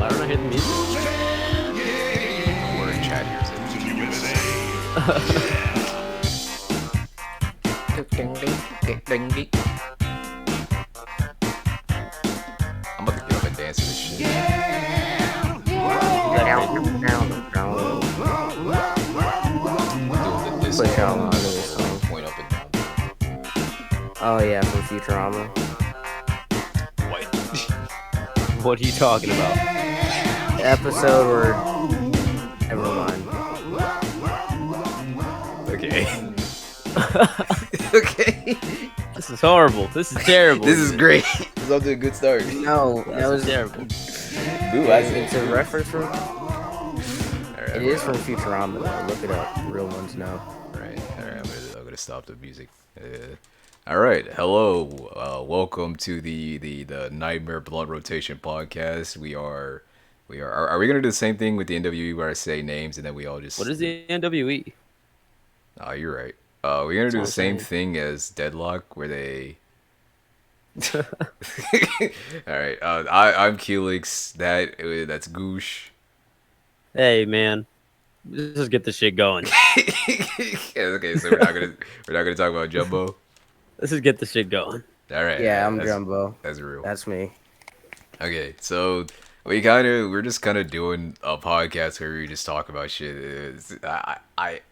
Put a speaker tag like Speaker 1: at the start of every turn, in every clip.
Speaker 1: Why don't I hear the music?
Speaker 2: We're in chat here. I'm about to get up and dance to this shit.
Speaker 1: Is that crazy?
Speaker 2: Doing the disco.
Speaker 3: Push out onto this song.
Speaker 2: Point up and down.
Speaker 3: Oh yeah, from Futurama.
Speaker 2: What?
Speaker 1: What are you talking about?
Speaker 3: The episode where never mind.
Speaker 2: Okay. Okay.
Speaker 1: This is horrible. This is terrible.
Speaker 2: This is great. It's off to a good start.
Speaker 3: No, that was
Speaker 1: terrible.
Speaker 2: Ooh,
Speaker 3: It's a reference from.
Speaker 2: Alright,
Speaker 3: It is from Futurama. Though. Look it up. Real ones know.
Speaker 2: Alright. I'm gonna stop the music. All right, hello, welcome to the Nightmare Blunt Rotation podcast. Are we gonna do the same thing with the NWE where I say names and then we all just?
Speaker 1: What is the NWE?
Speaker 2: Oh, you're right. We're gonna do the
Speaker 1: That's what I'm
Speaker 2: same thing as Deadlock where they. All right, I'm Keelix. That's Goosh.
Speaker 1: Hey man, let's just get this shit going.
Speaker 2: Okay, so we're not gonna talk about Jumbo.
Speaker 1: Let's just get this shit going.
Speaker 2: All right.
Speaker 3: Yeah, I'm
Speaker 2: that's,
Speaker 3: Jumbo.
Speaker 2: That's real.
Speaker 3: That's me.
Speaker 2: Okay, so we're just kind of doing a podcast where we just talk about shit. I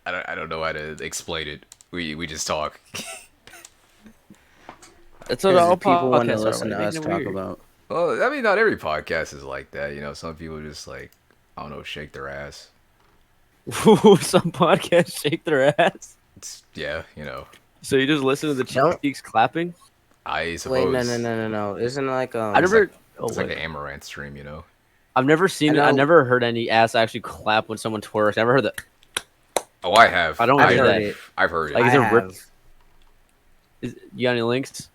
Speaker 2: don't know how to explain it. We just talk.
Speaker 1: That's what
Speaker 3: Because
Speaker 1: all
Speaker 3: people want to
Speaker 1: podcasts are.
Speaker 3: listen
Speaker 1: Why
Speaker 3: to
Speaker 1: are you
Speaker 3: us
Speaker 1: making it
Speaker 3: talk
Speaker 1: weird?
Speaker 3: about.
Speaker 2: Well, I mean, not every podcast is like that. You know, some people just like, I don't know, shake their ass.
Speaker 1: Some podcasts shake their ass.
Speaker 2: Yeah, you know.
Speaker 1: So you just listen to the
Speaker 3: Don't-
Speaker 1: cheeks clapping?
Speaker 2: I suppose.
Speaker 3: Wait, no. Isn't it like
Speaker 1: I never.
Speaker 2: It's
Speaker 1: Oh,
Speaker 2: like
Speaker 1: wait.
Speaker 2: an Amaranth stream, you know.
Speaker 1: I've never seen it.
Speaker 3: I
Speaker 1: I
Speaker 3: know-
Speaker 1: never heard any ass actually clap when someone twerks. Never heard that.
Speaker 2: Oh, I have.
Speaker 1: I don't
Speaker 3: I've
Speaker 1: hear
Speaker 3: heard
Speaker 1: that.
Speaker 3: it.
Speaker 2: I've heard it.
Speaker 1: Like,
Speaker 3: I
Speaker 1: is it ripped?
Speaker 3: have.
Speaker 1: You got any links?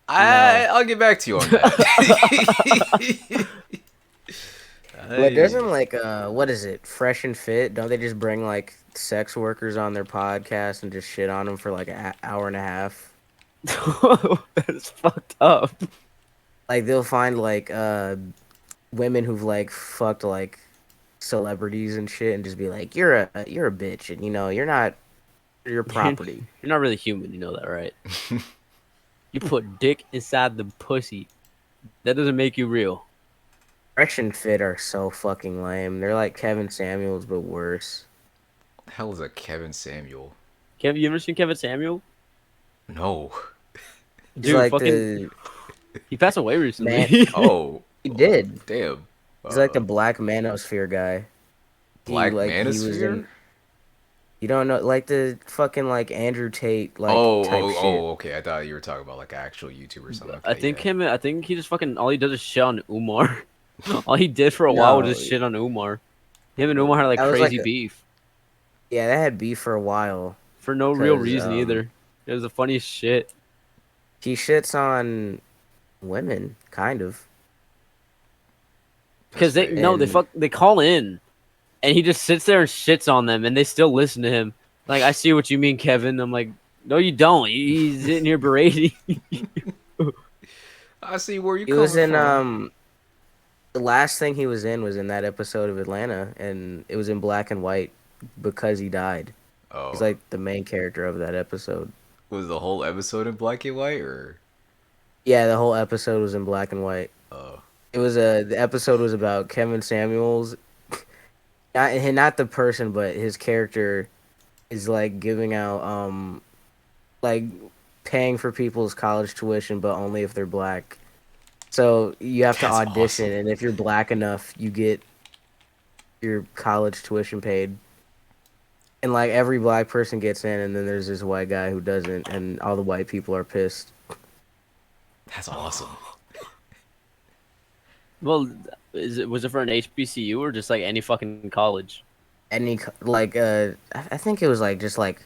Speaker 2: I'll get back to you on that.
Speaker 3: But doesn't like what is it? Fresh and Fit? Don't they just bring like sex workers on their podcast and just shit on them for like an hour and a half?
Speaker 1: That's fucked up.
Speaker 3: Like they'll find like women who've like fucked like celebrities and shit and just be like, you're a bitch and you know you're not your property.
Speaker 1: You're not really human, you know that, right? You put dick inside the pussy. That doesn't make you real.
Speaker 3: Fresh and Fit are so fucking lame. They're like Kevin Samuels but worse.
Speaker 2: The hell is a Kevin Samuel?
Speaker 1: You ever seen Kevin Samuel?
Speaker 2: No.
Speaker 3: He's
Speaker 1: Dude,
Speaker 3: like
Speaker 1: fucking, he passed away recently.
Speaker 3: Man.
Speaker 2: Oh.
Speaker 3: He did.
Speaker 2: Damn.
Speaker 3: He's like the Black Manosphere guy.
Speaker 2: Black
Speaker 3: He was
Speaker 2: Manosphere?
Speaker 3: in- You don't know, like the fucking like Andrew Tate like type shit.
Speaker 2: Okay. I thought you were talking about like an actual YouTuber or something.
Speaker 1: I
Speaker 2: Okay,
Speaker 1: think
Speaker 2: yeah.
Speaker 1: I think he just fucking all he does is shit on Umar. All he did for a while was
Speaker 3: No.
Speaker 1: just shit on Umar. Him and Umar had like
Speaker 3: That was
Speaker 1: crazy
Speaker 3: like a-
Speaker 1: beef
Speaker 3: Yeah, they had beef for a while.
Speaker 1: for no real
Speaker 3: 'Cause,
Speaker 1: reason either. It was the funniest shit.
Speaker 3: He shits on women, kind of.
Speaker 1: Because they
Speaker 3: And-
Speaker 1: they call in, and he just sits there and shits on them, and they still listen to him. Like, I see what you mean, Kevin. I'm like, no, you don't. He's in here berating.
Speaker 2: I see where you
Speaker 3: He
Speaker 2: coming
Speaker 3: was in
Speaker 2: from.
Speaker 3: the last thing he was in that episode of Atlanta, and it was in black and white because he died.
Speaker 2: Oh.
Speaker 3: He's like the main character of that episode.
Speaker 2: Was the whole episode in black and white or?
Speaker 3: Yeah, the whole episode was in black and white.
Speaker 2: Oh.
Speaker 3: It was the episode was about Kevin Samuels, not the person, but his character is like giving out like paying for people's college tuition, but only if they're black. So you have to
Speaker 2: That's
Speaker 3: audition,
Speaker 2: awesome.
Speaker 3: and if you're black enough, you get your college tuition paid. And like every black person gets in, and then there's this white guy who doesn't, and all the white people are pissed.
Speaker 2: That's awesome.
Speaker 1: Well, was it for an HBCU or just like any fucking college?
Speaker 3: Any like I think it was like just like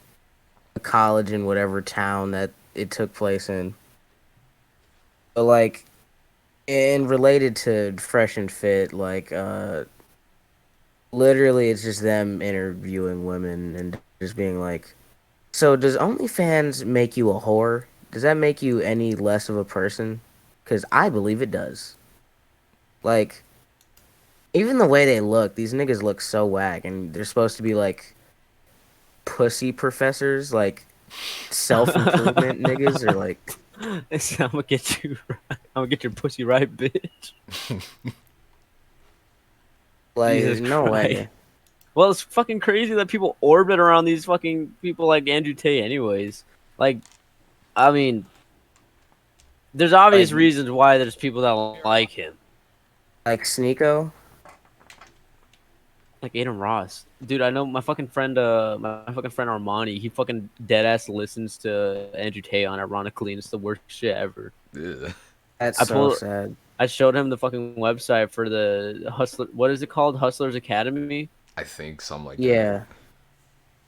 Speaker 3: a college in whatever town that it took place in. But like, and related to Fresh and Fit, like literally it's just them interviewing women and just being like, so does OnlyFans make you a whore? Does that make you any less of a person? Because I believe it does. Like, even the way they look, these niggas look so whack, and they're supposed to be like pussy professors, like self improvement niggas, or like
Speaker 1: I'm gonna get you. Right. I'm gonna get your pussy right, bitch. Jesus
Speaker 3: there's no
Speaker 1: Christ.
Speaker 3: way.
Speaker 1: Well, it's fucking crazy that people orbit around these fucking people like Andrew Tate, anyways. Like, I mean, there's
Speaker 3: Like
Speaker 1: obvious reasons why there's people that like him,
Speaker 3: Sneeko.
Speaker 1: like Aiden Ross. Dude, I know my fucking friend, Armani. He fucking dead ass listens to Andrew Tate on ironically, and it's the worst shit ever.
Speaker 2: Ugh.
Speaker 3: That's
Speaker 1: I
Speaker 3: so
Speaker 1: pulled.
Speaker 3: sad.
Speaker 1: I showed him the fucking website for the Hustler. What is it called? Hustlers Academy.
Speaker 2: I think something like that.
Speaker 3: Yeah,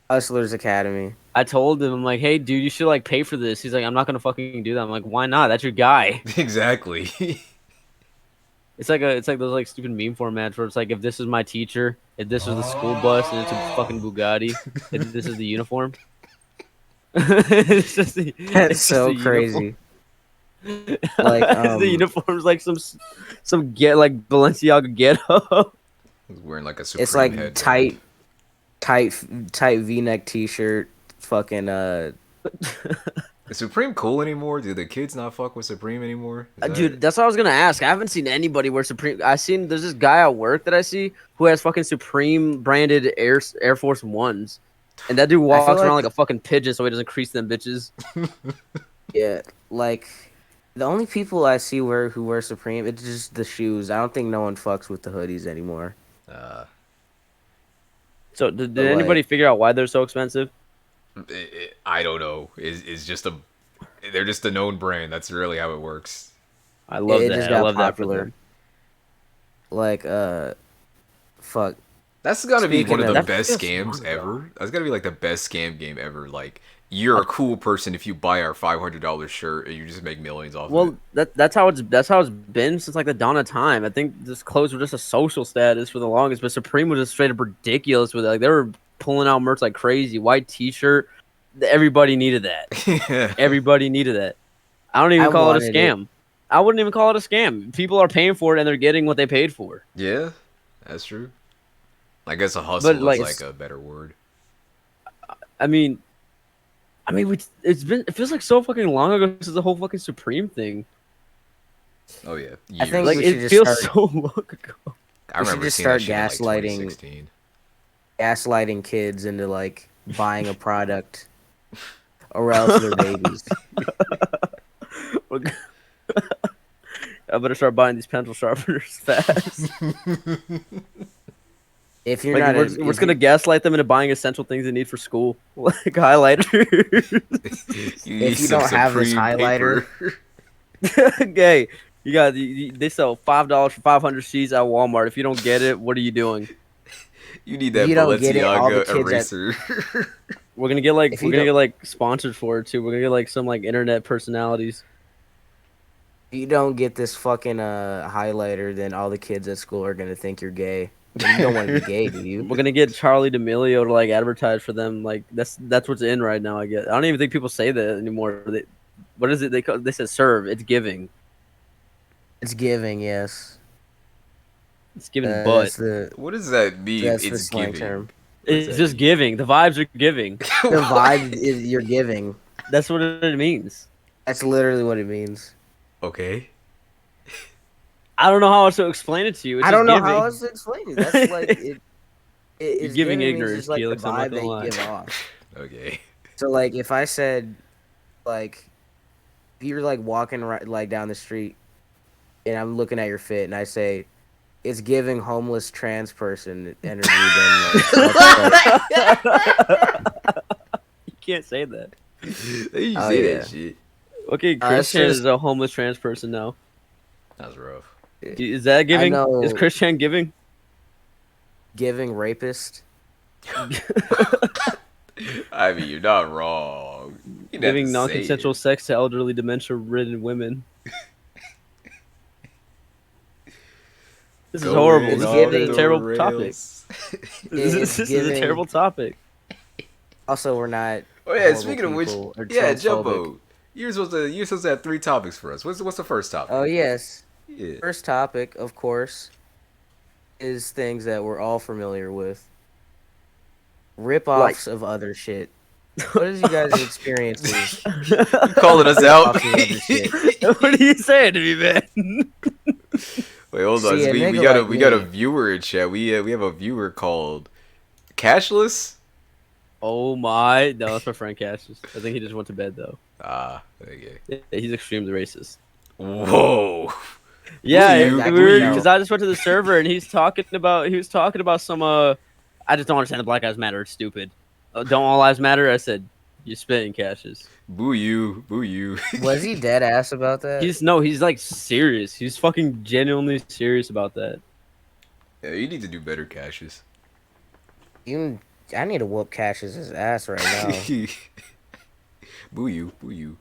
Speaker 3: Hustlers Academy.
Speaker 1: I told him, I'm like, hey, dude, you should like pay for this. He's like, I'm not gonna fucking do that. I'm like, why not? That's your guy.
Speaker 2: Exactly.
Speaker 1: It's like those like stupid meme formats where it's like, if this is my teacher, if this was the school bus, and it's a fucking Bugatti, if this is the uniform. it's just the,
Speaker 3: That's
Speaker 1: it's just
Speaker 3: so
Speaker 1: the
Speaker 3: crazy.
Speaker 1: Uniform.
Speaker 3: Like
Speaker 1: the uniform's like some get like Balenciaga ghetto.
Speaker 2: He's wearing like a Supreme
Speaker 3: it's like
Speaker 2: headband.
Speaker 3: tight V-neck T-shirt. Fucking
Speaker 2: Is Supreme cool anymore? Do the kids not fuck with Supreme anymore?
Speaker 1: Dude, that's what I was gonna ask. I haven't seen anybody wear Supreme. There's this guy at work that I see who has fucking Supreme branded Air Force Ones, and that dude walks around like a fucking pigeon so he doesn't crease them bitches.
Speaker 3: Yeah, like the only people I see who wear Supreme, it's just the shoes. I don't think no one fucks with the hoodies anymore.
Speaker 1: So did anybody figure out why they're so expensive?
Speaker 2: I don't know. It's just they're just a known brand. That's really how it works.
Speaker 1: I love that.
Speaker 3: Just
Speaker 1: I
Speaker 3: got
Speaker 1: love
Speaker 3: popular.
Speaker 1: that for them.
Speaker 3: Like fuck.
Speaker 2: That's gotta be one of the best
Speaker 1: feels
Speaker 2: scams
Speaker 1: smart,
Speaker 2: ever. That's gotta be like the best scam game ever. Like, you're a cool person if you buy our $500 shirt and you just make millions off of it.
Speaker 1: That's how it's been since like the dawn of time. I think this clothes were just a social status for the longest, but Supreme was just straight up ridiculous with it. Like they were pulling out merch like crazy. White T-shirt, everybody needed that. Everybody needed that. I don't even call it a scam. I wouldn't even call it a scam. People are paying for it and they're getting what they paid for.
Speaker 2: Yeah, that's true. I guess a hustle is like a better word.
Speaker 1: I mean, it feels like so fucking long ago since the whole fucking Supreme thing.
Speaker 2: Oh yeah, years.
Speaker 3: I think
Speaker 1: like it feels so long ago.
Speaker 2: I remember
Speaker 3: just
Speaker 2: seeing that
Speaker 3: start
Speaker 2: shit in, like, 2016.
Speaker 3: gaslighting kids into like buying a product, or else they're babies.
Speaker 1: I better start buying these pencil sharpeners fast.
Speaker 3: If you're
Speaker 1: like,
Speaker 3: not,
Speaker 1: we're just gonna gaslight them into buying essential things they need for school, like highlighters.
Speaker 3: If you don't have this highlighter,
Speaker 1: okay, they sell $5 for 500 sheets at Walmart. If you don't get it, what are you doing?
Speaker 2: You need that Balenciaga eraser.
Speaker 1: We're gonna get sponsored for it too. We're gonna get like some like internet personalities.
Speaker 3: If you don't get this fucking highlighter, then all the kids at school are gonna think you're gay. And you don't want to be gay, do you?
Speaker 1: We're gonna get Charlie D'Amelio to like advertise for them. Like that's what's in right now. I guess I don't even think people say that anymore. What is it? They said serve. It's giving.
Speaker 3: It's giving, yes.
Speaker 1: It's giving butt.
Speaker 2: What does that mean?
Speaker 3: That's
Speaker 2: it's
Speaker 3: the slang
Speaker 2: giving.
Speaker 3: term.
Speaker 1: It's just giving. The vibes are giving.
Speaker 3: The vibe is you're giving.
Speaker 1: That's what it means.
Speaker 3: That's literally what it means.
Speaker 2: Okay.
Speaker 1: I don't know how else to explain it to you. It's
Speaker 3: I don't know
Speaker 1: giving.
Speaker 3: how else to explain it. That's like it's
Speaker 1: giving
Speaker 3: means
Speaker 1: ignorance,
Speaker 3: just, like,
Speaker 1: Felix.
Speaker 3: the
Speaker 1: I'm not
Speaker 3: vibe
Speaker 1: gonna lie.
Speaker 3: they give off.
Speaker 2: Okay.
Speaker 3: So like, if I said, like, if you're like walking like down the street, and I'm looking at your fit, and I say, it's giving homeless trans person energy. Then
Speaker 1: You can't say that.
Speaker 2: You say that shit.
Speaker 1: Okay, Christian is a homeless trans person now.
Speaker 2: That's rough.
Speaker 1: Is that giving? Is Christian giving?
Speaker 3: Giving rapist.
Speaker 2: I mean, you're not wrong.
Speaker 1: Giving non-consensual sex to elderly, dementia-ridden women. This is horrible. This is a terrible topic. This is a terrible topic.
Speaker 3: Also, we're not.
Speaker 2: Oh yeah, speaking of which, yeah, Jumbo, you're supposed to have 3 topics for us. What's the first topic?
Speaker 3: Oh yes.
Speaker 2: Yeah.
Speaker 3: First topic, of course, is things that we're all familiar with.
Speaker 1: Like,
Speaker 3: Rip-offs of other shit. What is you guys' experiences
Speaker 2: You calling us out?
Speaker 3: rip-offs of other shit?
Speaker 1: what are you saying to me, man?
Speaker 2: Wait, hold on.
Speaker 3: See, a
Speaker 2: We
Speaker 3: nigga
Speaker 2: got a
Speaker 3: like
Speaker 2: we got a
Speaker 3: me,
Speaker 2: viewer in chat. We have a viewer called Cashless.
Speaker 1: Oh my! No, that's my friend Cassius. I think he just went to bed though.
Speaker 2: Ah, okay.
Speaker 1: Yeah, he's extremely racist.
Speaker 2: Whoa. Boo
Speaker 1: Yeah,
Speaker 2: you,
Speaker 3: I
Speaker 1: we
Speaker 2: boo
Speaker 3: can
Speaker 1: were
Speaker 2: you.
Speaker 1: because
Speaker 3: tell.
Speaker 1: I just went to the server and he was talking about some I just don't understand the Black Lives Matter. It's stupid. Don't all lives matter? I said you're spitting, Cassius.
Speaker 2: Boo you, boo you.
Speaker 3: Was he dead ass about that?
Speaker 1: He's like serious. He's fucking genuinely serious about that.
Speaker 2: Yeah, you need to do better, Cassius.
Speaker 3: You, I need to whoop Cassius' ass right now.
Speaker 2: Boo you, boo you.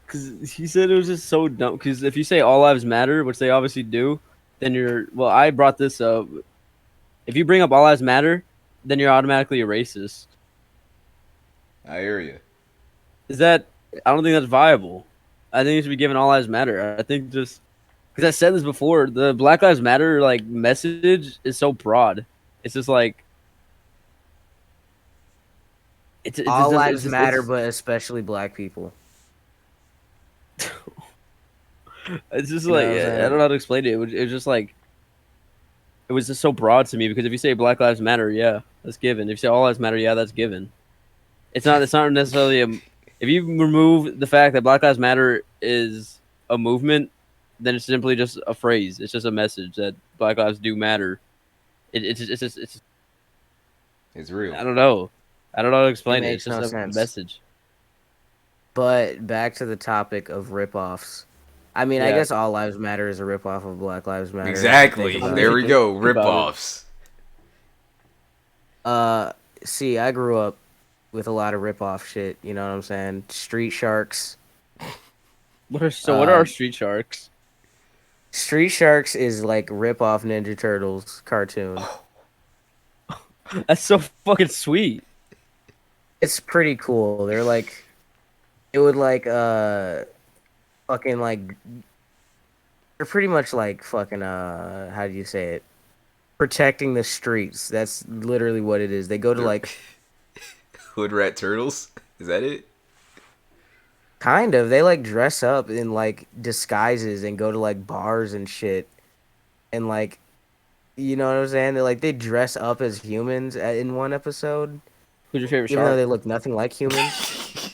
Speaker 1: Because he said it was just so dumb. Because if you say all lives matter, which they obviously do, then you're. Well, I brought this up. If you bring up all lives matter, then you're automatically a racist.
Speaker 2: I hear you.
Speaker 1: Is that? I don't think that's viable. I think it should be given all lives matter. I think just because I said this before, the Black Lives Matter like message is so broad. It's just like
Speaker 3: All lives
Speaker 1: just
Speaker 3: matter, but especially black people.
Speaker 1: it's just
Speaker 3: You know
Speaker 1: like
Speaker 3: what I'm
Speaker 1: I don't
Speaker 3: saying?
Speaker 1: know how to explain it. It was just like it was just so broad to me because if you say Black Lives Matter, yeah, that's given. If you say all lives matter, yeah, that's given. It's not. It's not necessarily a. If you remove the fact that Black Lives Matter is a movement, then it's simply just a phrase. It's just a message that Black lives do matter. It's just.
Speaker 2: It's real.
Speaker 1: I don't know. I don't know how to
Speaker 3: It
Speaker 1: explain it. It's
Speaker 3: makes
Speaker 1: just
Speaker 3: no
Speaker 1: a
Speaker 3: sense.
Speaker 1: message.
Speaker 3: But back to the topic of rip-offs. I mean, I
Speaker 1: Yeah.
Speaker 3: guess All Lives Matter is a rip-off of Black Lives Matter if you think
Speaker 2: Exactly.
Speaker 1: I mean,
Speaker 3: about
Speaker 1: if
Speaker 2: There
Speaker 1: you
Speaker 3: it.
Speaker 2: we go.
Speaker 1: think about it,
Speaker 2: Rip-offs.
Speaker 3: See, I grew up with a lot of rip-off shit. You know what I'm saying? Street Sharks.
Speaker 1: what are
Speaker 3: Uh,
Speaker 1: our street sharks?
Speaker 3: Street Sharks is like rip-off Ninja Turtles cartoon.
Speaker 1: That's so fucking sweet.
Speaker 3: It's pretty cool. They're like, it would like fucking like, they're pretty much like fucking how do you say it? Protecting the streets. That's literally what it is. They go to
Speaker 2: They're
Speaker 3: like
Speaker 2: Hood Rat Turtles. Is that it?
Speaker 3: kind of, they like dress up in like disguises and go to like bars and shit. And like, you know what I'm saying? They dress up as humans in one episode,
Speaker 1: Who's your favorite
Speaker 3: even though
Speaker 1: shark?
Speaker 3: they look nothing like humans.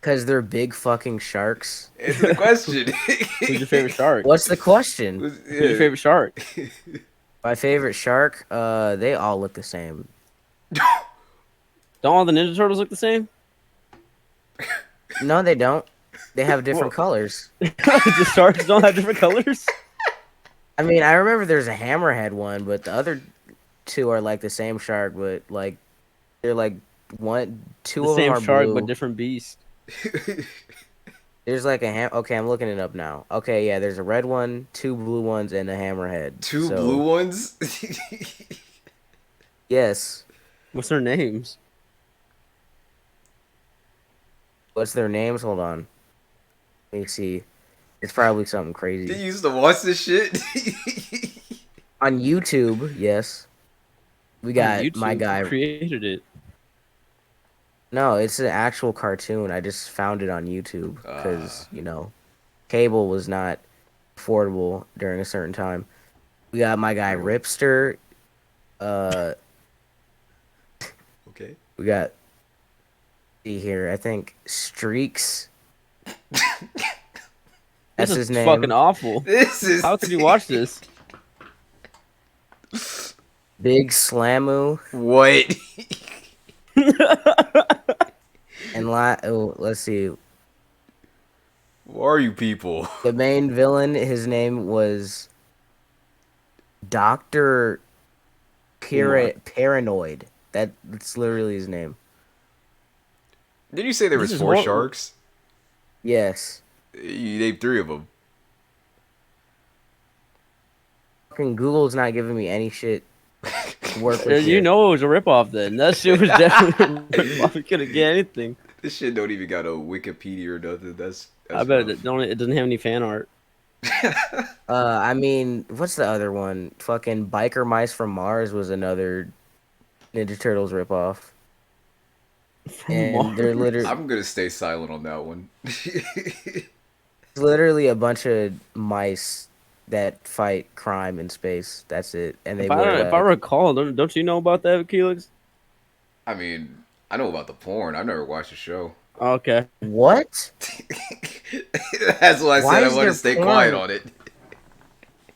Speaker 3: Cause they're big fucking sharks.
Speaker 2: Answer the question.
Speaker 1: Who's your favorite shark?
Speaker 3: What's the question?
Speaker 1: Who's your favorite shark?
Speaker 3: My favorite shark? They all look the same.
Speaker 1: Don't all the Ninja Turtles look the same?
Speaker 3: No, they don't. They have different
Speaker 1: Well-
Speaker 3: colors.
Speaker 1: The sharks don't have different colors?
Speaker 3: I mean, I remember there's a hammerhead one, but the other two are like the same shark, but like they're like two
Speaker 1: The
Speaker 3: of them
Speaker 1: same
Speaker 3: are
Speaker 1: shark
Speaker 3: blue.
Speaker 1: but different beast.
Speaker 3: There's like okay, I'm looking it up now. Okay, yeah, there's a red one, two blue ones, and a hammerhead.
Speaker 2: Two
Speaker 3: So,
Speaker 2: blue ones?
Speaker 3: Yes.
Speaker 1: What's their names?
Speaker 3: What's their names? Hold on. Let me see. It's probably something
Speaker 2: You
Speaker 3: crazy.
Speaker 2: used to watch this shit?
Speaker 3: On YouTube, yes. We got
Speaker 1: YouTube.
Speaker 3: my guy.
Speaker 1: Who created it?
Speaker 3: No, it's an actual cartoon. I just found it on YouTube because, cable was not affordable during a certain time. We got my guy Ripster.
Speaker 2: Okay.
Speaker 3: We got, see here, I think Streaks.
Speaker 1: This
Speaker 3: That's
Speaker 1: is
Speaker 3: his name.
Speaker 1: fucking awful.
Speaker 2: This is.
Speaker 1: How could you watch this?
Speaker 3: Big Slamu.
Speaker 2: What?
Speaker 3: And let's see.
Speaker 2: Who are you people?
Speaker 3: The main villain, his name was Dr. Paranoid. That's literally his name.
Speaker 2: Did you say there
Speaker 1: This
Speaker 2: was
Speaker 1: is
Speaker 2: four
Speaker 1: hor-
Speaker 2: sharks?
Speaker 3: Yes.
Speaker 2: You named three of them.
Speaker 3: Fucking Google's not giving me any shit to work with.
Speaker 1: You
Speaker 3: here.
Speaker 1: know it was a ripoff then. That shit was definitely a ripoff. You couldn't get anything.
Speaker 2: This shit don't even got a Wikipedia or nothing. That's
Speaker 1: I bet
Speaker 2: rough.
Speaker 1: it doesn't have any fan art.
Speaker 3: I mean, what's the other one? Fucking Biker Mice from Mars was another Ninja Turtles ripoff,
Speaker 1: From
Speaker 3: and they're
Speaker 1: Mars.
Speaker 2: I'm gonna stay silent on that one.
Speaker 3: literally a bunch of mice that fight crime in space. That's it, and they
Speaker 1: If I
Speaker 3: wear
Speaker 1: don't, if I
Speaker 3: like
Speaker 1: recall, don't you know about that, Keelix?
Speaker 2: I mean, I know about the porn. I've never watched the show.
Speaker 1: Okay.
Speaker 3: what?
Speaker 2: That's why I
Speaker 3: Why
Speaker 2: said I
Speaker 3: is
Speaker 2: wanted to
Speaker 3: there
Speaker 2: stay quiet
Speaker 3: porn?
Speaker 2: on it.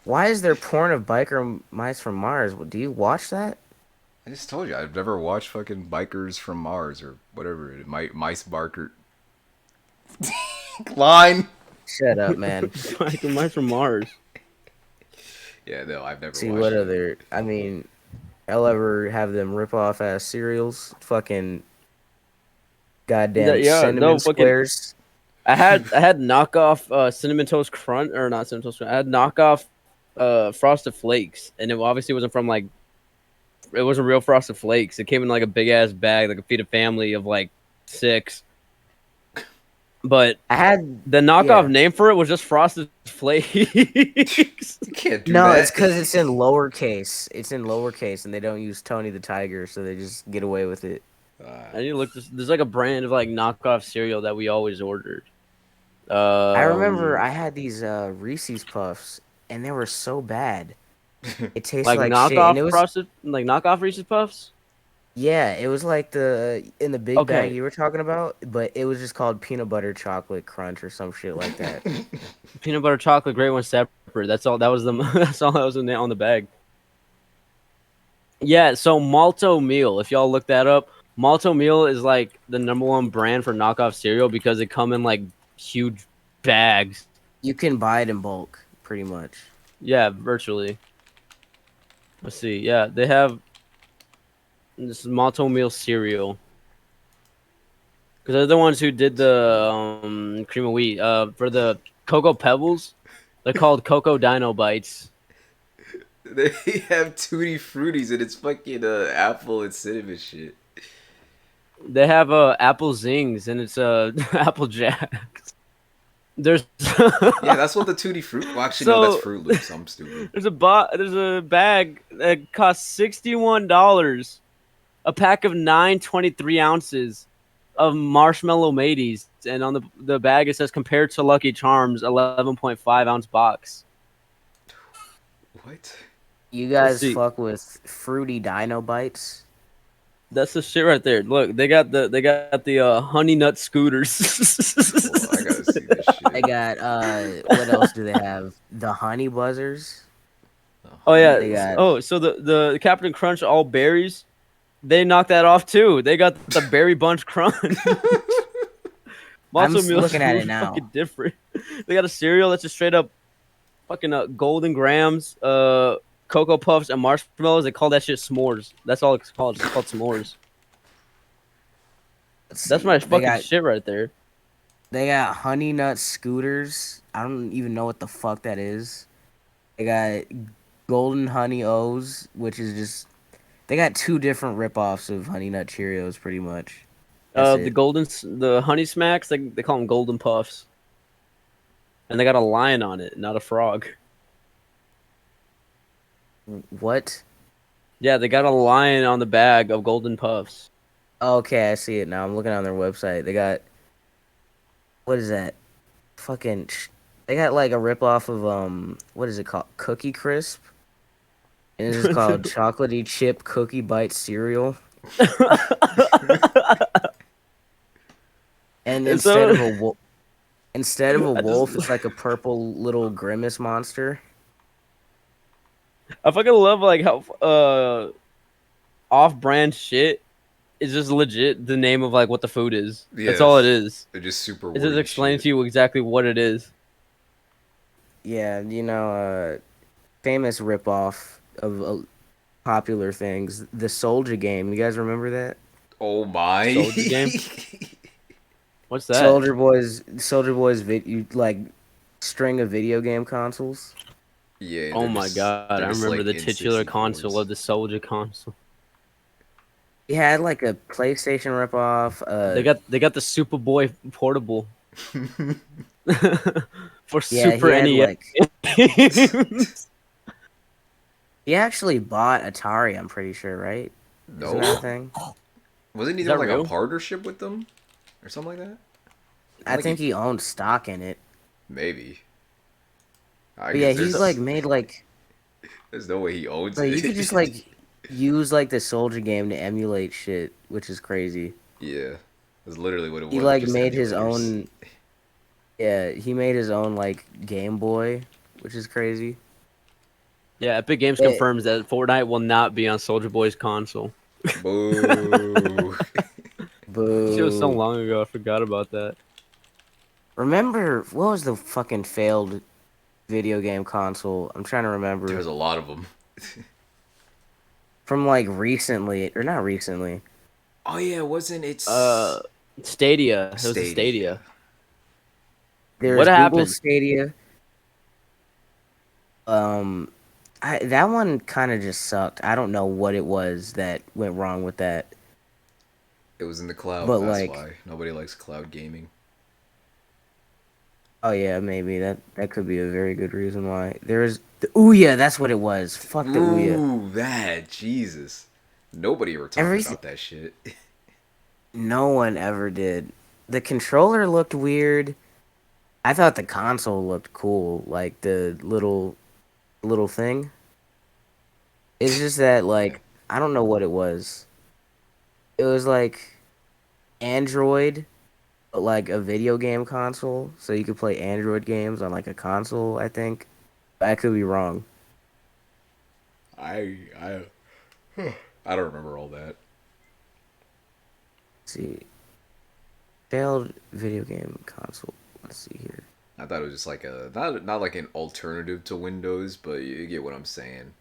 Speaker 3: Why is there porn of biker mice from Mars? Do you watch that?
Speaker 2: I just told you I've never watched fucking Bikers from Mars or whatever. Mice Barker line.
Speaker 3: Shut up, man.
Speaker 1: Like, am I from Mars?
Speaker 2: Yeah, no, I've never
Speaker 3: See what
Speaker 2: watched it.
Speaker 3: other? I mean, I'll ever have them rip off ass cereals. Fucking goddamn
Speaker 1: Yeah,
Speaker 3: cinnamon
Speaker 1: no, fucking.
Speaker 3: squares.
Speaker 1: I had knockoff cinnamon toast crunch or not cinnamon toast crunch. I had knockoff frosted flakes, and it obviously wasn't from like it wasn't real frosted flakes. It came in like a big ass bag, like a feed a family of like 6. But
Speaker 3: I had
Speaker 1: the knockoff
Speaker 3: yeah.
Speaker 1: name for it was just frosted flakes.
Speaker 2: You can't do
Speaker 3: No,
Speaker 2: that.
Speaker 3: it's because it's in lowercase. It's in lowercase, and they don't use Tony the Tiger, so they just get away with it.
Speaker 1: I need to look. There's like a brand of like knockoff cereal that we always ordered.
Speaker 3: I remember
Speaker 1: Um,
Speaker 3: I had these Reese's Puffs, and they were so bad. It tasted
Speaker 1: like
Speaker 3: like shit, and
Speaker 1: knockoff
Speaker 3: it was
Speaker 1: frosted, like knockoff Reese's Puffs.
Speaker 3: yeah, it was like the in the big bag
Speaker 1: Okay,
Speaker 3: you were talking about, but it was just called peanut butter chocolate crunch or some shit like that.
Speaker 1: peanut butter chocolate, great one separate. That's all. That was the. That's all that was on the bag. Yeah. So Malto Meal. If y'all look that up, Malto Meal is like the #1 brand for knockoff cereal because it come in like huge bags.
Speaker 3: You can buy it in bulk, pretty much.
Speaker 1: Yeah, virtually. Let's see. Yeah, they have this is Malto Meal cereal because they're the ones who did the cream of wheat. For the Cocoa Pebbles, they're called Cocoa Dino Bites.
Speaker 2: They have Tutti Fruities and it's fucking apple and cinnamon shit.
Speaker 1: They have Apple Zings and it's Apple Jacks. There's
Speaker 2: Yeah, that's what the Tutti Fruit. Well, actually, no, that's
Speaker 1: so
Speaker 2: Fruit Loops. I'm stupid.
Speaker 1: there's a bag that costs $61. A pack of 9 23 ounces of marshmallow mateys, and on the bag it says compared to Lucky Charms 11.5 ounce box.
Speaker 2: What?
Speaker 3: You
Speaker 1: Let's
Speaker 3: guys
Speaker 1: see.
Speaker 3: fuck with fruity dino bites?
Speaker 1: That's the shit right there. Look, they got the honey nut scooters.
Speaker 2: Hold on, I gotta see this
Speaker 3: I
Speaker 2: shit.
Speaker 3: got what else do they have? The honey buzzers.
Speaker 1: Oh
Speaker 2: Honey
Speaker 1: yeah.
Speaker 3: They got
Speaker 1: Oh, so the Captain Crunch all berries, they knocked that off too. They got the berry bunch crunch.
Speaker 3: I'm
Speaker 1: Malto meal is
Speaker 3: looking at it
Speaker 1: fucking
Speaker 3: now.
Speaker 1: different. They got a cereal that's just straight up fucking golden grams, cocoa puffs and marshmallows. They call that shit s'mores. That's all it's called. It's called s'mores.
Speaker 3: Let's
Speaker 1: That's
Speaker 3: see.
Speaker 1: my fucking shit right there.
Speaker 3: They got honey nut scooters. I don't even know what the fuck that is. They got golden honey O's, which is just they got two different ripoffs of honey nut Cheerios, pretty much. That's
Speaker 1: The
Speaker 3: it.
Speaker 1: the honey smacks. They call them golden puffs, and they got a lion on it, not a frog.
Speaker 3: What?
Speaker 1: Yeah, they got a lion on the bag of golden puffs.
Speaker 3: Okay, I see it now. I'm looking on their website. They got what is that? Fucking. They got like a ripoff of what is it called? Cookie Crisp, and this is called chocolatey chip cookie bite cereal. And
Speaker 1: So
Speaker 3: instead of a
Speaker 1: I just
Speaker 3: wolf, it's like a purple little grimace monster.
Speaker 1: I fucking love like how off-brand shit is just legit the name of like what the food is. That's all it
Speaker 2: Yes,
Speaker 1: is.
Speaker 2: they're just super
Speaker 1: It just
Speaker 2: wordy
Speaker 1: explains
Speaker 2: shit.
Speaker 1: to you exactly what it is.
Speaker 3: Yeah, famous ripoff of popular things. The Soldier Game. You guys remember that?
Speaker 2: Oh my!
Speaker 1: Soldier game. What's that?
Speaker 3: Like string of video game consoles.
Speaker 2: Yeah,
Speaker 1: Oh my god,
Speaker 2: they're
Speaker 1: I
Speaker 2: just
Speaker 1: remember
Speaker 2: like
Speaker 1: the titular console
Speaker 2: N64s.
Speaker 1: of the Soldier console.
Speaker 3: It had like a PlayStation ripoff.
Speaker 1: They got the Superboy portable. for
Speaker 3: Yeah, he
Speaker 1: Super
Speaker 3: had
Speaker 1: NES.
Speaker 3: like he actually bought Atari. I'm pretty sure, right? Isn't that a
Speaker 2: No,
Speaker 3: thing?
Speaker 2: wasn't he
Speaker 1: Is
Speaker 2: doing
Speaker 1: that
Speaker 2: like a
Speaker 1: real?
Speaker 2: partnership with them or something like that? I feel
Speaker 3: I
Speaker 2: like
Speaker 3: think he owned stock in it.
Speaker 2: maybe. I
Speaker 3: But yeah,
Speaker 2: guess
Speaker 3: he's like made like
Speaker 2: there's no way he owns
Speaker 3: you could just
Speaker 2: it.
Speaker 3: like use like the Soldier game to emulate shit, which is crazy.
Speaker 2: Yeah, that's literally what it
Speaker 3: He
Speaker 2: was,
Speaker 3: like
Speaker 2: just
Speaker 3: made his
Speaker 2: emulators.
Speaker 3: own. Yeah, he made his own like Game Boy, which is crazy.
Speaker 1: Yeah, Epic Games
Speaker 3: Eh,
Speaker 1: confirms that Fortnite will not be on Soldier Boy's console.
Speaker 2: Boo.
Speaker 1: Shit was so
Speaker 3: Boo.
Speaker 1: long ago, I forgot about that.
Speaker 3: Remember what was the fucking failed video game console? I'm trying to remember
Speaker 2: There's a lot of them.
Speaker 3: from like recently or not recently.
Speaker 2: Oh yeah, wasn't
Speaker 1: Uh,
Speaker 2: it's
Speaker 1: Stadia. It was a
Speaker 2: Stadia?
Speaker 1: Stadia. What
Speaker 3: There's Google
Speaker 1: happened?
Speaker 3: Stadia. Um, that one kind of just sucked. I don't know what it was that went wrong with that,
Speaker 2: It was in the cloud.
Speaker 3: but
Speaker 2: That's
Speaker 3: like,
Speaker 2: why nobody likes cloud gaming.
Speaker 3: oh yeah, maybe that could be a very good reason why. There's the Ouya, that's what it was. Fuck the Ouya.
Speaker 2: Ooh, that Jesus! Nobody ever talked
Speaker 3: Everything,
Speaker 2: about that shit.
Speaker 3: no one ever did. The controller looked weird. I thought the console looked cool, like the little thing. It's just that like I don't know what it was. It was like Android, but like a video game console, so you could play Android games on like a console. I think I could be wrong.
Speaker 2: I I don't remember all that.
Speaker 3: Let's see, failed video game console. Let's see here.
Speaker 2: I thought it was just like a not like an alternative to Windows, but you get what I'm saying.